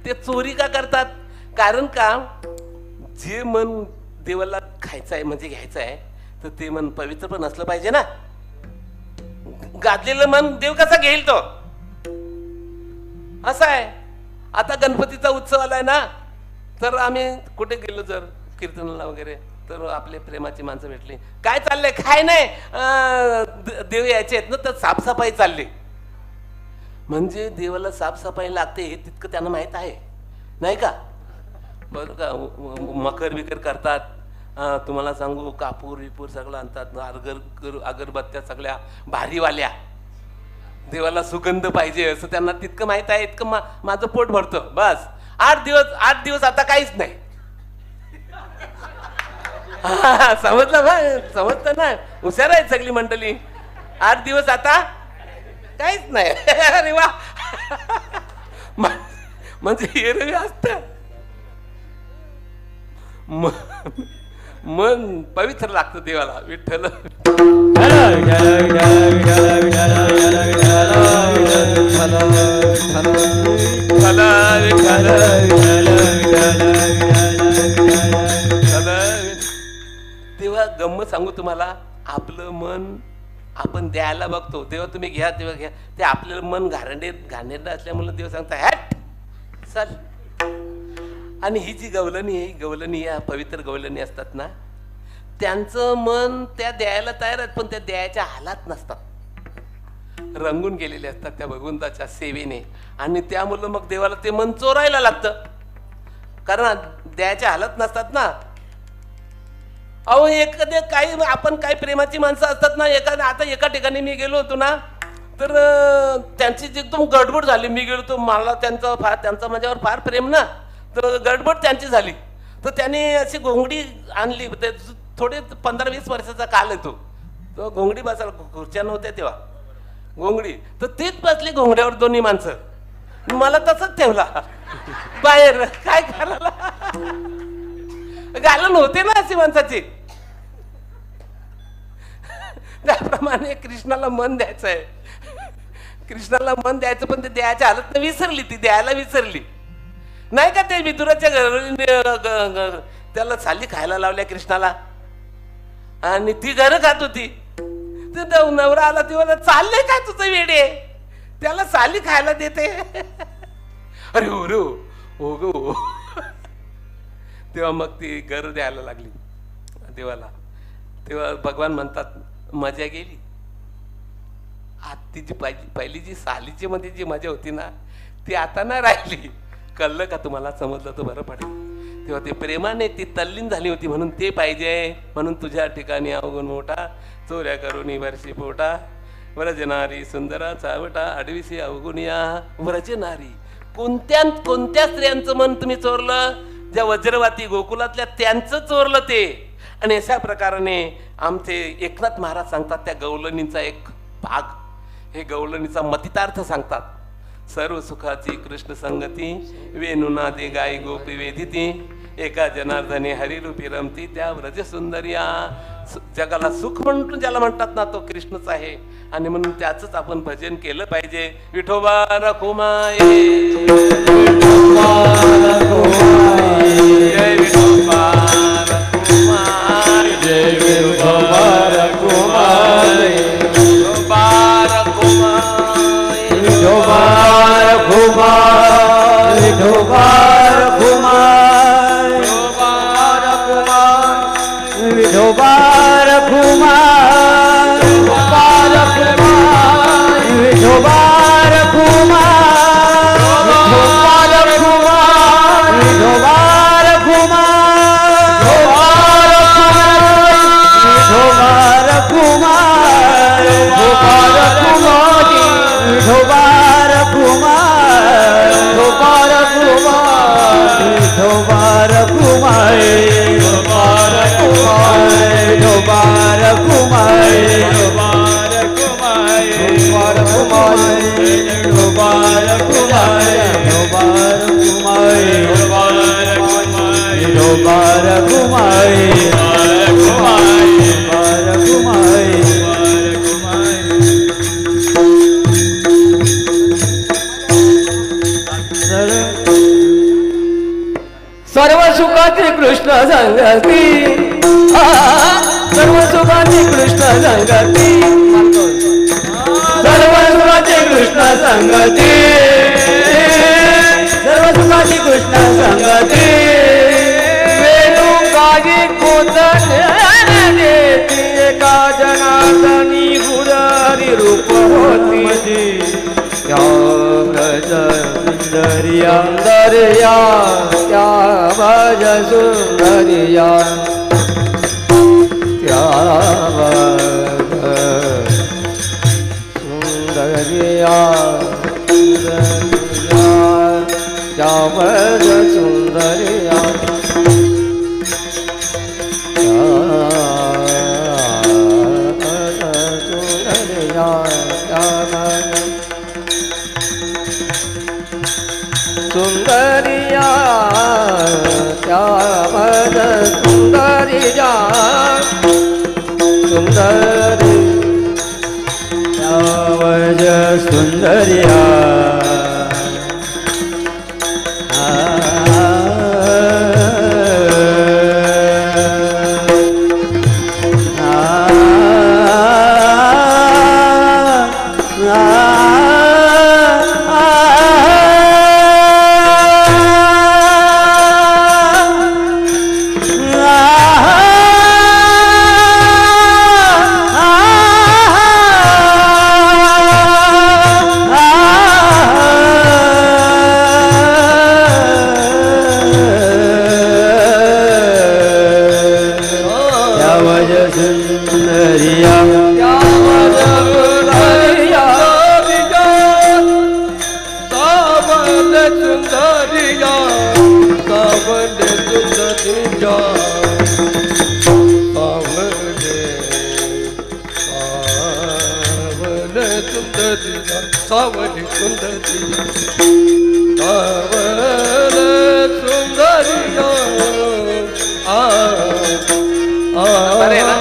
ते चोरी का करतात? कारण का जे मन देवाला खायचं आहे, म्हणजे घ्यायचं आहे, तर ते मन पवित्र पण असलं पाहिजे ना. गादलेलं मन देव कसा घेईल तो? असं आहे. आता गणपतीचा उत्सव आलाय ना, तर आम्ही कुठे गेलो जर कीर्तनाला वगैरे, तर आपले प्रेमाची माणसं भेटली, काय चाललंय? काय नाही, देव यायचे आहेत ना, तर साफसफाई चालली. म्हणजे देवाला साफसफाई लागते हे तितकं त्यांना माहित आहे नाही का? बरं का? मकर बिकर करतात, तुम्हाला सांगू, कापूर विपूर सगळं आणतात, अगरबत्त्या सगळ्या भारीवाल्या, देवाला सुगंध पाहिजे असं त्यांना तितकं माहित आहे. इतकं माझं पोट भरतं बस. 8 दिवस आता काहीच नाही. समजलं ना? हुशार आहे सगळी मंडळी. 8 दिवस आता काहीच नाही. अरे वा. म्हणजे एरवी असत मन पवित्र लागतं देवाला. विठ्ठल तेव्हा गंमत सांगू तुम्हाला, आपलं मन आपण द्यायला बघतो, तेव्हा तुम्ही घ्या तेव्हा घ्या, ते आपलं मन घाणेरडं असल्यामुळे देव सांगता हॅट चल. आणि ही जी गवलनी या पवित्र गवलनी असतात ना, त्यांचं मन त्या द्यायला तयार आहेत, पण त्या द्यायच्या हालात नसतात, रंगून गेलेले असतात त्या भगवंताच्या सेवेने. आणि त्यामुळं मग देवाला ते मन चोरायला लागतं, कारण द्यायच्या हालत नसतात ना. अहो एखाद्या काही आपण काही प्रेमाची माणसं असतात ना, आता एका ठिकाणी मी गेलो होतो ना, तर त्यांची एकदम गडबड झाली. मी गेलो तो, मला त्यांचं माझ्यावर फार प्रेम ना, तर गडबड त्यांची झाली. तर त्यांनी अशी घोंगडी आणली, थोडे 15-20 वर्षाचा काल आहे तो घोंगडी बसायला, खुर्च्या नव्हत्या तेव्हा, घोंगडी, तर तीच बसली घोंगड्यावर दोन्ही माणसं. मला तसंच ठेवला बाहेर. काय करायला? घालून होते ना अशी माणसाची. त्याप्रमाणे कृष्णाला मन द्यायचं आहे, कृष्णाला मन द्यायचं, पण ते द्यायच्या हालत विसरली, ती द्यायला विसरली नाही का? ते विदुराच्या घरी त्याला साली खायला लावल्या कृष्णाला, आणि ती घरं खात होती. ते नवरा आला, तेव्हा चालले काय तुझं वेडे, त्याला साली खायला देते. अरे हो रे हो गो. तेव्हा मग ती घर द्यायला लागली देवाला. तेव्हा भगवान म्हणतात मजा गेली. तिची पहिली जी सालीची मध्ये जी मजा होती ना, ती आता नाही राहिली. कळलं का तुम्हाला? समजलं तर बरं पडेल. तेव्हा ते प्रेमाने ती तल्लीन झाली होती, म्हणून ते पाहिजे. म्हणून तुझ्या ठिकाणी अवगुण मोठा, चोऱ्या करून वर्षी पोटा, व्रजनारी सुंदरा चावटा, अडविसी अवगुणिया व्रजनारी. कोणत्या स्त्रियांचं मन तुम्ही चोरलं? ज्या वज्रवाती गोकुलातल्या त्यांचं चोरलं ते. आणि अशा प्रकाराने आमचे एकनाथ महाराज सांगतात त्या गवलनीचा एक भाग, हे गवलनीचा मतितार्थ सांगतात. सर्व सुखाची कृष्ण संगती, वेणुनादे गाई गोपी वेदिती, एका जनार्दने हरिरूपी रमती, त्या व्रज सुंदरिया. जगाला सुख म्हणून ज्याला म्हणतात ना, तो कृष्णच आहे. आणि म्हणून त्याच आपण भजन केलं पाहिजे. विठोबा रखुमाई, जय विठोबा रखुमाई, जय विठोबा रखुमाई, विठोबा रखुमाई, विठोबा रखुमाई, विठोबा रखुमाई, विठोबा रखुमाई, विठोबा सर्व सुखाची कृष्ण संगती, सर्व सुख सुखाची कृष्ण संगती सर्व सुखाची कृष्ण संगती सर्व सुखाची कृष्ण संगती वेणू कागी कोतने एका जनार्दनी गुरहरी रूप होती त्या व्रज सुंदरिया सुंदरिया त्या व्रज सुंदरिया त्या व्रज सुंदरिया सुंदरिया त्या व्रज सुंदरिया सुंदरिया त्या व्रज सुंदरिया सुंदरी त्या व्रज सुंदरिया सावली सुंदरी सावल सुंदरिया बरे ना?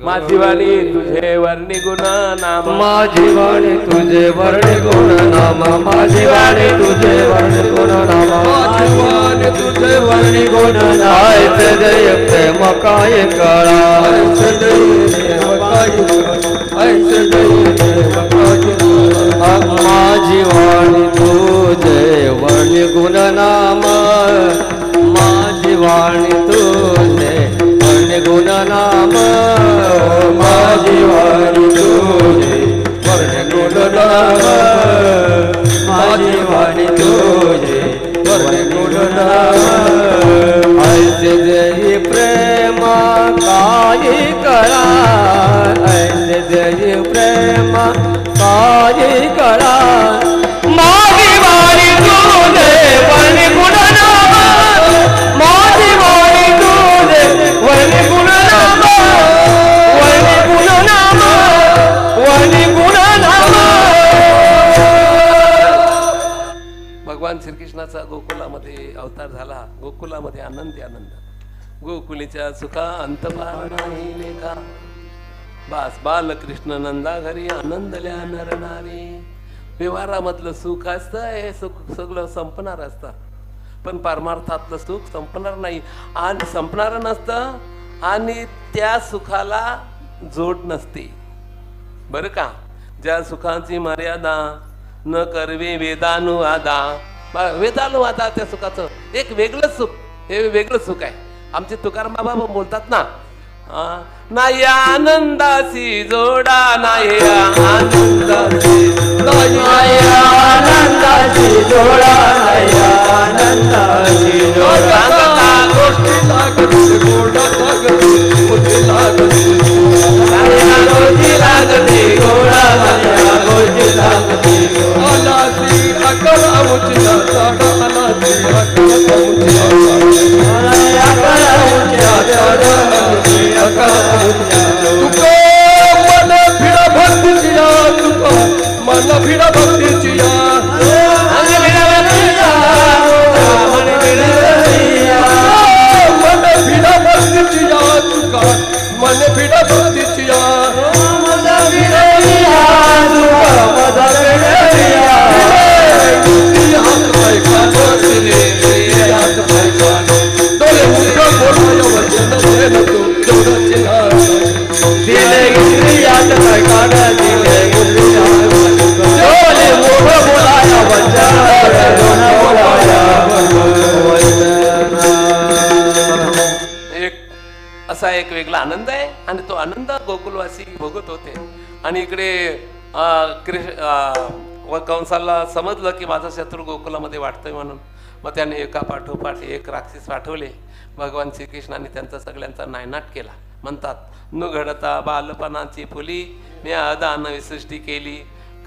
माझी वाणी तुझे वर्णी गुण नाम माझी वाणी तुझे वर्णी गुण नाम माझी वाणी तुझे वर्णी गुण नाम माझी वाणी तुझे वर्णी गुण नाम ऐसे जय प्रेम काय कळा ऐसे जय काय ऐसे जय काय माझी वाणी तुझे वर्णी गुण नाम माझी वाणी तुझे वर्णी गुण नाम माझी वाणी तुझे वर्णी गुण नाम माझी वाणी तुझे वर्णी गुण नाम ऐसे जय प्रेम काय कळा ऐसे जय प्रेम काय कळा माझी वाणी तुझे वर्णी गुण नाम माझी वाणी तुझे वर्णी गुण नाम वर्णी गुण नाम वर्णी गुण नाम. भगवान श्रीकृष्णाचा गोकुलामध्ये अवतार झाला. गोकुलामध्ये आनंदी आनंद. गोकुलीच्या सुखा अंत नाही लेखा. बास बालकृष्ण नंदा घरी आनंदल्या नर नारी. व्यवहारामधलं सुख असतं हे सुख सगळं संपणार असतं, पण परमार्थातलं सुख संपणार नाही आणि संपणार नसतं आणि त्या सुखाला जोड नसते बरं का. ज्या सुखाची मर्यादा न करवे वेदानुवादा, वेदानुवादा त्या सुखाचं एक वेगळं सुख, हे वेगळं सुख आहे. आमचे तुकाराम बाबा बोलतात ना, नाही आनंदासी जोडा, नाही आनंदासी आनंदाची जोडा, आनंदाची जोडा, गोष्टी लागते गोडा लागते गोष्टी लागते गोष्टी लागते गोडा, गोष्टी लागते आलासी अकरा उचला साडा, आलासी अकरा उचला तुका मन भिडा भक्तीची या, तुका मन भिडा भक्तीची या, मन भिडा भक्तीची या, तुका मन भिडा भक्तीची या, डोळे मुठा बोलाय वचन बोले तू जोडचे ना, दिले इंद्रियात काढ दिले इंद्रियात डोळे मोठ बोलाया वचन बोलाया एक असा एक वेगळा आनंद आहे आणि तो आनंद गोकुलवासी भोगत होते. आणि इकडे व कंसाला समजलं की माझा शत्रू गोकुलामध्ये वाटतोय म्हणून मग त्याने एका पाठोपाठ एक राक्षस पाठवले. भगवान श्रीकृष्णाने त्यांचा सगळ्यांचा नायनाट केला. म्हणतात, न घडता बालपणाची फुली मी अदान विसृष्टी केली,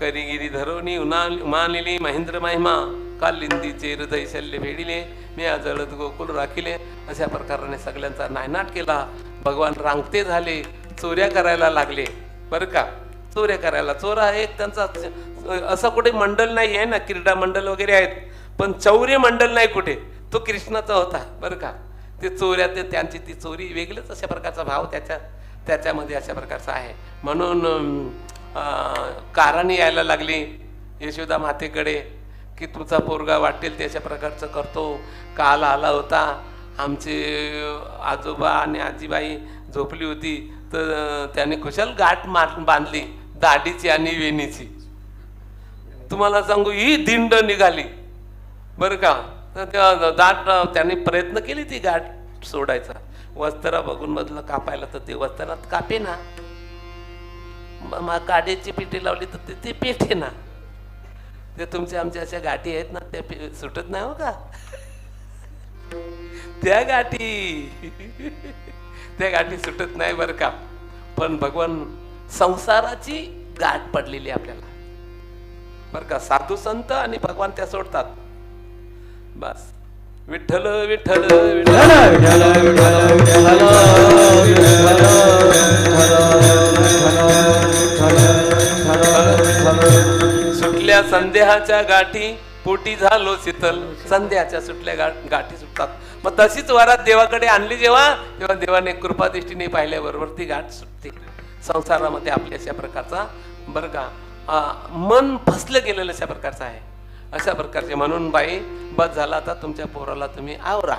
करिगिरी धरवणी उमानिली महेंद्र महिमा, कालिंदीचे हृदय शल्य भेडिले मी जळद गोकुल राखिले. अशा प्रकाराने सगळ्यांचा नायनाट केला. भगवान रांगते झाले, चोऱ्या करायला लागले बरं का. चोऱ्या करायला, चोरा एक त्यांचा असं कुठे मंडल नाही आहे ना, क्रीडा मंडल वगैरे आहेत, पण चौर्य मंडल नाही कुठे, तो कृष्णाचा होता बरं का. ते चोऱ्या ते त्यांची ती चोरी वेगळीच अशा प्रकारचा भाव त्याच्यामध्ये अशा प्रकारचा आहे. म्हणून कारणी यायला लागली यशोदा मातेकडे की तुमचा पोरगा वाटेल त्याच्या प्रकारचं करतो. काल आला होता, आमचे आजोबा आणि आजीबाई झोपली होती तर त्याने खुशाल गाठ बांधली दाढीची आणि वेणीची. तुम्हाला सांगू ही दिंड निघाली बरं का. तर त्या दाट त्याने प्रयत्न केली ती गाठ सोडायचा, वस्त्र बघून मधलं कापायला तर ते वस्त्रात कापे ना, काड्याची पेटी लावली तर ते पेटे ना. ते तुमच्या आमच्या अशा गाठी आहेत ना, त्या सुटत नाही हो का त्या गाठी सुटत नाही बरं का. पण भगवान संसाराची गाठ पडलेली आपल्याला बरं का. साधू संत आणि भगवान त्या सोडतात बस. विठ्ठल विठ्ठल सुटल्या संदेहाच्या गाठी पोटी झालो शीतल. संध्याच्या सुटल्या गाठी सुटतात. मग तशीच वरात देवाकडे आणली तेव्हा देवाने कृपादृष्टीने पाहिल्याबरोबर ती गाठ सुटते. संसारामध्ये आपल्या अशा प्रकारचा बरं का मन फसलं गेलेलं अशा प्रकारचं आहे. अशा प्रकारचे म्हणून बाई बस झाला आता तुमच्या पोराला तुम्ही आवरा.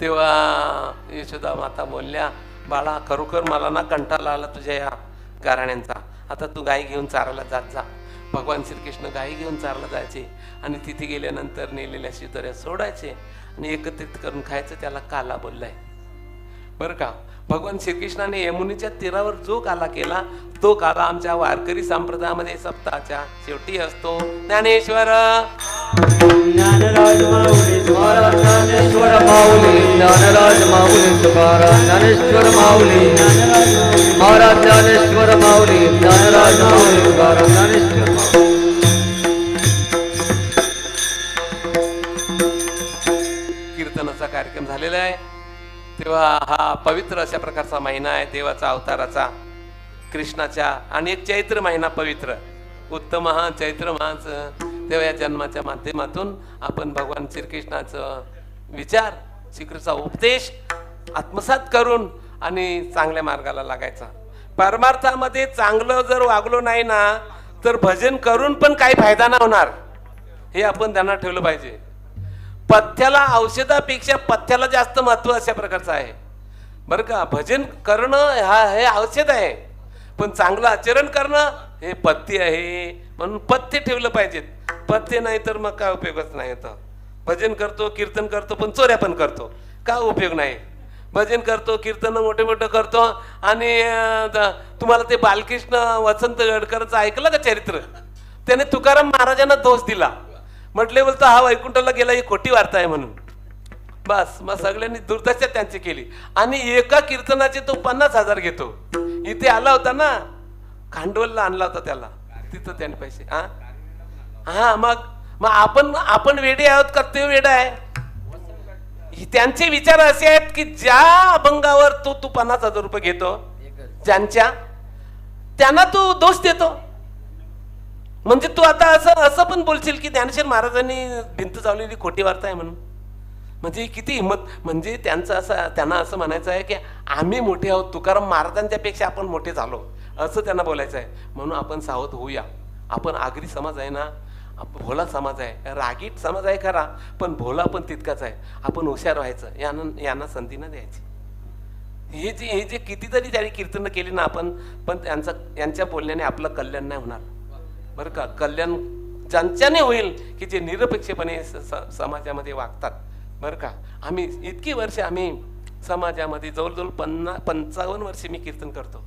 तेव्हा यशोदा माता बोलल्या, बाळा खरोखर मला ना कंटाळा आला तुझ्या या गाराण्यांचा, आता तू गाई घेऊन चारायला जात जा. भगवान श्रीकृष्ण गाई घेऊन चारायला जायचे आणि तिथे गेल्यानंतर नेलेल्या शिदोऱ्या सोडायचे आणि एकत्रित करून खायचं. त्याला काला बोललाय बरं का. भगवान श्रीकृष्णाने यमुनेच्या तीरावर जो काला केला तो काला आमच्या वारकरी संप्रदायामध्ये सप्ताहाच्या शेवटी असतो. ज्ञानेश्वर ज्ञानराज माऊली तुकाराम, ज्ञानेश्वर माऊली ज्ञानराज माऊली तुकाराम, ज्ञानेश्वर माऊली महाराज, ज्ञानेश्वर माऊली ज्ञानराज माऊली तुकाराम, ज्ञानेश्वर कीर्तनाचा कार्यक्रम झालेला आहे. तेव्हा हा पवित्र अशा प्रकारचा महिना आहे देवाचा अवताराचा कृष्णाच्या. आणि एक चैत्र महिना पवित्र उत्तम हा चैत्र मास. तेव्हा या जन्माच्या माध्यमातून आपण भगवान श्रीकृष्णाचं विचार श्रीकृष्णाचा उपदेश आत्मसात करून आणि चांगल्या मार्गाला लागायचा. परमार्थामध्ये चांगलं जर वागलो नाही ना तर भजन करून पण काही फायदा नाही होणार, हे आपण त्यांना ठेवलं पाहिजे. पथ्याला औषधापेक्षा पथ्याला जास्त महत्व अशा प्रकारचं आहे बरं का. भजन करणं हे औषध आहे, पण चांगलं आचरण करणं हे पथ्य आहे. म्हणून पथ्य ठेवलं पाहिजेत. पथ्य नाही तर मग काय उपयोगच नाही होतं. भजन करतो, कीर्तन करतो, पण चोऱ्या पण करतो, काय उपयोग नाही. भजन करतो, कीर्तन मोठे मोठं करतो, आणि तुम्हाला ते बालकृष्ण वसंत गडकरचं ऐकलं का चरित्र? त्याने तुकाराम महाराजांना दोष दिला, म्हटले बोलतो हा वैकुंठाला गेला, ही खोटी वार्ता आहे म्हणून. बस मग सगळ्यांनी दुर्दशा त्यांची केली, आणि एका कीर्तनाचे तो 50,000 घेतो. इथे आला होता ना, खांडवलला आणला होता त्याला, तिथं त्याने पैसे. हा मग मग आपण वेडे आहोत का ते वेडा आहे? त्यांचे विचार असे आहेत की ज्या अभंगावर तू 50,000 रुपये घेतो, त्यांना तू दोष देतो. म्हणजे तू आता असं पण बोलशील की ज्ञानेश्वर महाराजांनी भिंत चावलेली खोटी वार्ता आहे म्हणून. म्हणजे किती हिंमत. म्हणजे त्यांना असं म्हणायचं आहे की आम्ही मोठे आहोत, तुकाराम महाराजांच्या पेक्षा आपण मोठे झालो, असं त्यांना बोलायचं आहे. म्हणून आपण सावध होऊया. आपण आगरी समाज आहे ना, भोला समाज आहे, रागीट समाज आहे खरा, पण भोला पण तितकाच आहे. आपण हुशार व्हायचं, यांना संधी न द्यायची. हे जे कितीतरी त्यांनी कीर्तन केली ना आपण, पण यांच्या बोलण्याने आपलं कल्याण नाही होणार बरं का. कल्याण ज्यांच्याने होईल की जे निरपेक्षपणे समाजामध्ये वागतात बरं का. आम्ही इतकी वर्ष आम्ही समाजामध्ये जवळजवळ 55 वर्ष मी कीर्तन करतो,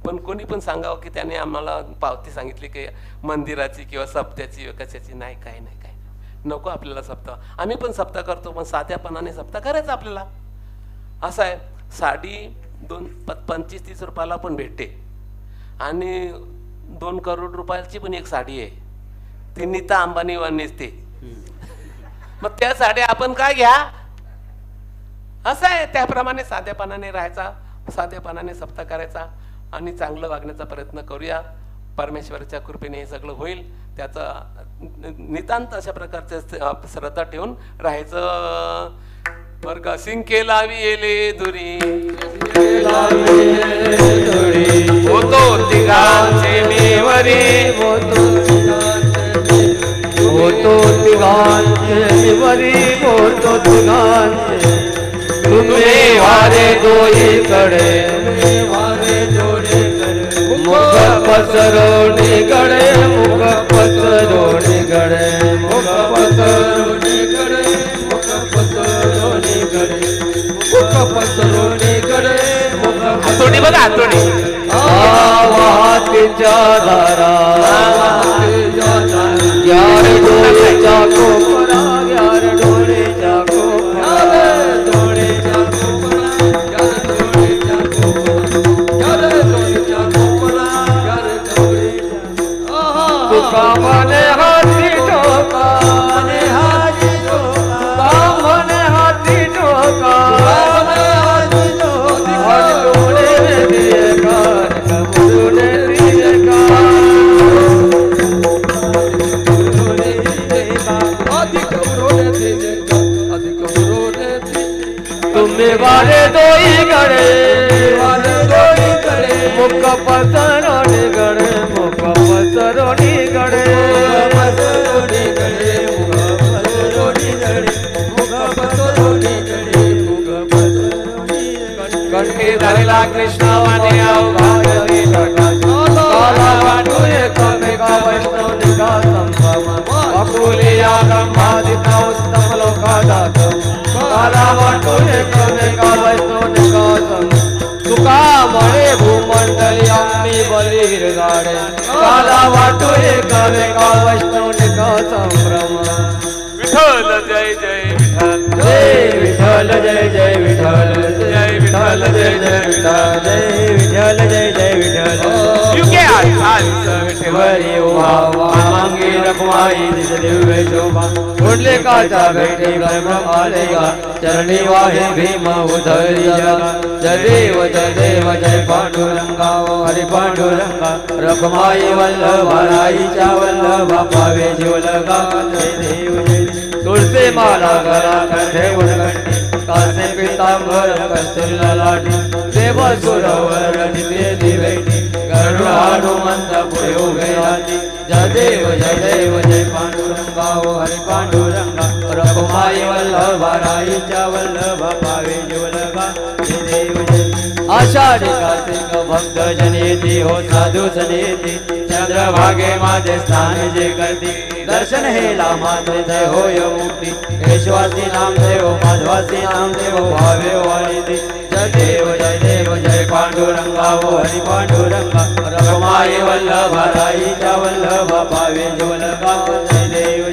पण कोणी पण सांगावं की त्याने आम्हाला पावती सांगितली की मंदिराची किंवा सप्त्याची किंवा कशाची, नाही, काही नाही, काय नको आपल्याला सप्ताह. आम्ही पण सप्ताह करतो, पण साध्यापणाने सप्ताह करायचा आपल्याला. असं आहे. साडी 25-30 रुपयाला पण भेटते, आणि 2 करोड रुपयाची पण एक साडी आहे, ती नीता अंबानी नेसते. मग त्या साड्या आपण काय घ्या, असं आहे. त्याप्रमाणे साध्यापणाने राहायचा, साध्यापणाने सप्ताह करायचा, आणि चांगलं वागण्याचा प्रयत्न करूया. परमेश्वराच्या कृपेने हे सगळं होईल. त्याचा नितांत अशा प्रकारचं श्रद्धा ठेवून राहायचं बरं का. सिंके लावी येले दुरी होतो तिघांचे मेवरी, होतो तिघांचे मेवरी, होतो तिघांचे. तुम्ही वारे दोईकडे, मुख पसरवणी गडे, मुख पसरवणी गडे, मुख पसरवणी गडे, मुख पसरवणी गडे, मुख पसरवणी गडे, मुख हातोडी बघा, हातोडी. वाहतीच्या धारा, यार डोळेच्या कोपरा, यार डोळेच्या कोपरा, डोळेच्या कोपरा, यार डोळेच्या कोपरा, यार डोळेच्या कोपरा, यार डोळेच्या. तुका म्हणे हाती ठोका, म्हणे हाती ठोका, म्हणे हाती ठोका, म्हणे हाती ठोका, डोळे दिए कार, डोळे दिए कार, तुम्ही वारे दोई गडे, वारे दोई गडे, मुख पसरोणी गडे, मुख पसरोणी गडे, पसरोणी गडे, मुख पसरोणी गडे, मुख पसरोणी गडे, मुख पसरोणी गडे. कंठी धरला कृष्णावाने अवघातली काला वाटू एकमेका वैष्णवनिका संभ्रम, अकुलिया ब्रह्मादिता उत्तम लोकादात, काला वाटू एकमेका वैष्णवनिका संभ्रम. तुका म्हणे भूमंडली आम्ही बलीर गाडे, काला वाटू एकमेका वैष्णवनिका संभ्रम. विठ्ठल जय जय विठ्ठल, जय विठ्ठल जय जय विठ्ठल, जय विठ्ठल जय जय विठ्ठल, जय विठ्ठल जय जय विठ्ठल. युगे आज वरी उभा मांगी रखवाई दिस दिव्य शोभा, उडले काचा भेटे ब्रह्म आलेगा, चरणी वाहे भीम उधरिया. जय देव जय पांडुरंगा, हरि पांडुरंगा, रखमाई वल्लभा, राईच्या वल्लभा, पावे जीवलगा. जय देव जय तुळसी माला गळा कंठे उडगंडी, कासे पितांबर कस्तुरला लाटी, देव सुरवर दिवे दिवेटी, गरुड हनुमंत पुढे उभे राहती. देव जय पांडुरंगा हो हरी पांडुरंगा रघुमाई वल्लभा राईच्या वल्लभा पावे जीवलगा जय देव जय आषाढी कार्तिक भक्त जनेती हो साधू जनेती चंद्रभागे माझे स्थान जे करती दर्शन हेला माझे जय होय मुक्ती यशवासी नामदेव माधवासी नामदेव भावे वाळी जय देव जय पांडुरंगा हो हरी पांडुरंगा रघुमाई वल्लभा राईच्या वल्लभा पावे जीवलगा जय देव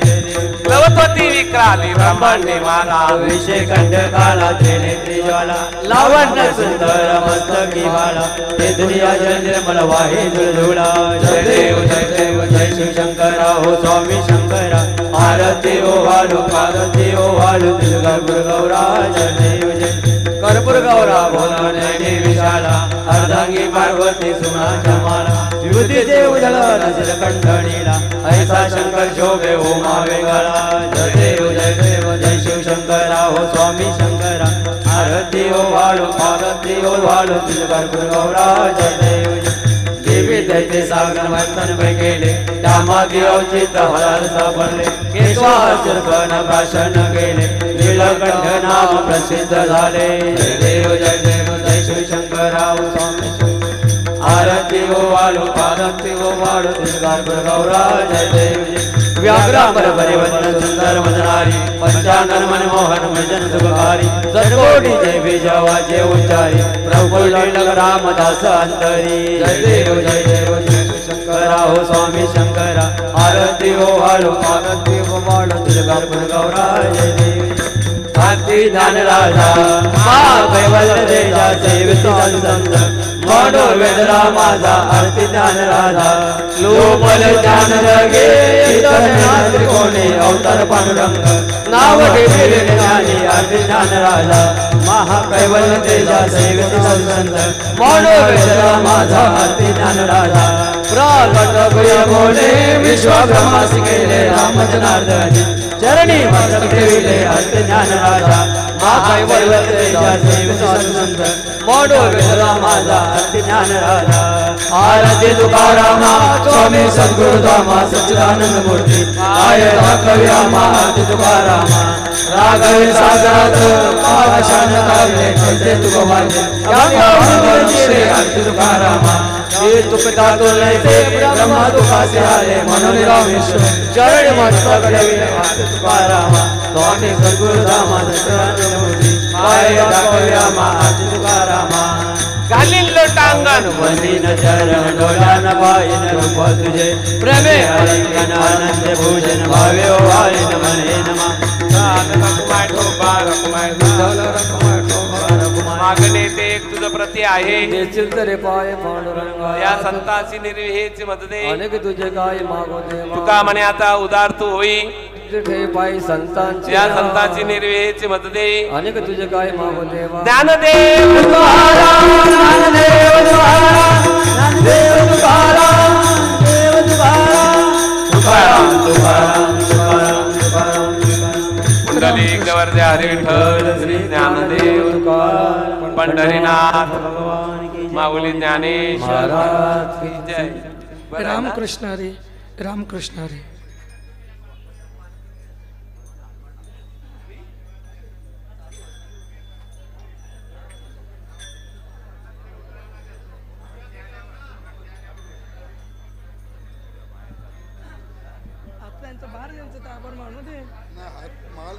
लवत्वती विक्राली ब्रह्मांडे माला विषय कंठ काला त्रिनेत्री ज्वाला लावण्य सुंदर मस्तकी बाला ते दुनिया जल निर्मल वाहे झुळझुळा जय देव जय शिवशंकरा हो स्वामी शंकरा आरती ओ वाळू पार्वती ओ वाळू दुर्गा गौरा जय देव जय कर्पूर गौरा भोला नयने विशाला अर्धांगी पार्वती सुनाच्या माला विभूतीचे उजळ नजर कंठणीला ऐसा शंकर शोभे उमा वेगळा जय देव जय शिवशंकरा हो स्वामी शंकरा आरती ओ वाळू पार्वती ओ वाळू कर्पूर गौरा जय देव देवी दैते सागर मंथन केले त्यामागे औचित हळाल सापडले केशवाचर पण भाषण केले नीलकंठ नाम प्रसिद्ध झाले जय देव जय शिवशंकरा हो स्वामी आरती ओ वाळू पार्वती ओ वाळू कर्पूर गौरा जय देव व्याघ्रांबर परिवर्ण सुंदर मजनारी पंचानन मनमोहन भजन सुखकारी सर्वोटी जय बीजवाचे उच्चारी प्रभू लीलक रामदास अंतरी जय देव जय शंकरा हो स्वामी शंकरा आरती ओ वाळू पार्वती ओ वाळू कर्पूर गौरा जय देव आरती ज्ञान राजा कैवल्य देजा सेवित संत मानो वेदना माझा आरती ज्ञान राजा लोमल ज्ञान लगे त्रिकोणी अवतार पांडुरंग नाव ठेवले ज्ञानी आरती ज्ञान राजा महाकैवल्य तेजा सेवित संत मानो वेदना माझा आरती ज्ञान राजा प्रकट बोले विश्वब्रह्मासी केले राम जनार्दनी चरणी मस्तक ठेविले आरती ज्ञान राजा महाकैवल्य तेजा सेवित संत मोडो वेदना माझा आरती ज्ञान राजा आरती तुकारामा स्वामी सद्गुरुधामा सच्चिदानंद मूर्ती आय दाखव्यामा आरती तुकारामा राघवे सागरात पावशान काढले कैसे तुको माझे गंगा आरती तुकारामा हे तुकता तुलनेचे ब्रह्मा तुकासे आले म्हणून रामेश्वर चरण मस्तक ठेविले आरती तुकारामा स्वामी सद्गुरुधामा सच्चिदानंद मूर्ती आय दाखव्यामा आरती तुकारामा घालील लोटांगण वंदीन चरण डोळ्यान पाहिन रूप तुझे प्रेमे हरिंगण आनंद भूषण भावे ओ वाळीन म्हणे नमा मागणे ते एक तुझ प्रती आहे चिंतरे पाय पांडुरंगा या संतांची निर्विहेची मदते अनेक तुझे काय मागो देवा तुका म्हणे आता उदार तू होई तुझे पाय संतांची या संतांची निर्विहेची मदते अनेक तुझे काय मागो देवा ज्ञानदेव ज्ञानदेव ज्ञानदेव तुकाराम देव तुकाराम तुकाराम पुंडलिक गवर्ध्या हरी विठ्ठल श्री ज्ञानदेव पंढरीनाथ माऊली ज्ञानेश्वर महाराज की जय रामकृष्ण हरी रामकृष्ण हरी आपल्याचं बाहेर जायचं तर आपण म्हणू दे नाही माल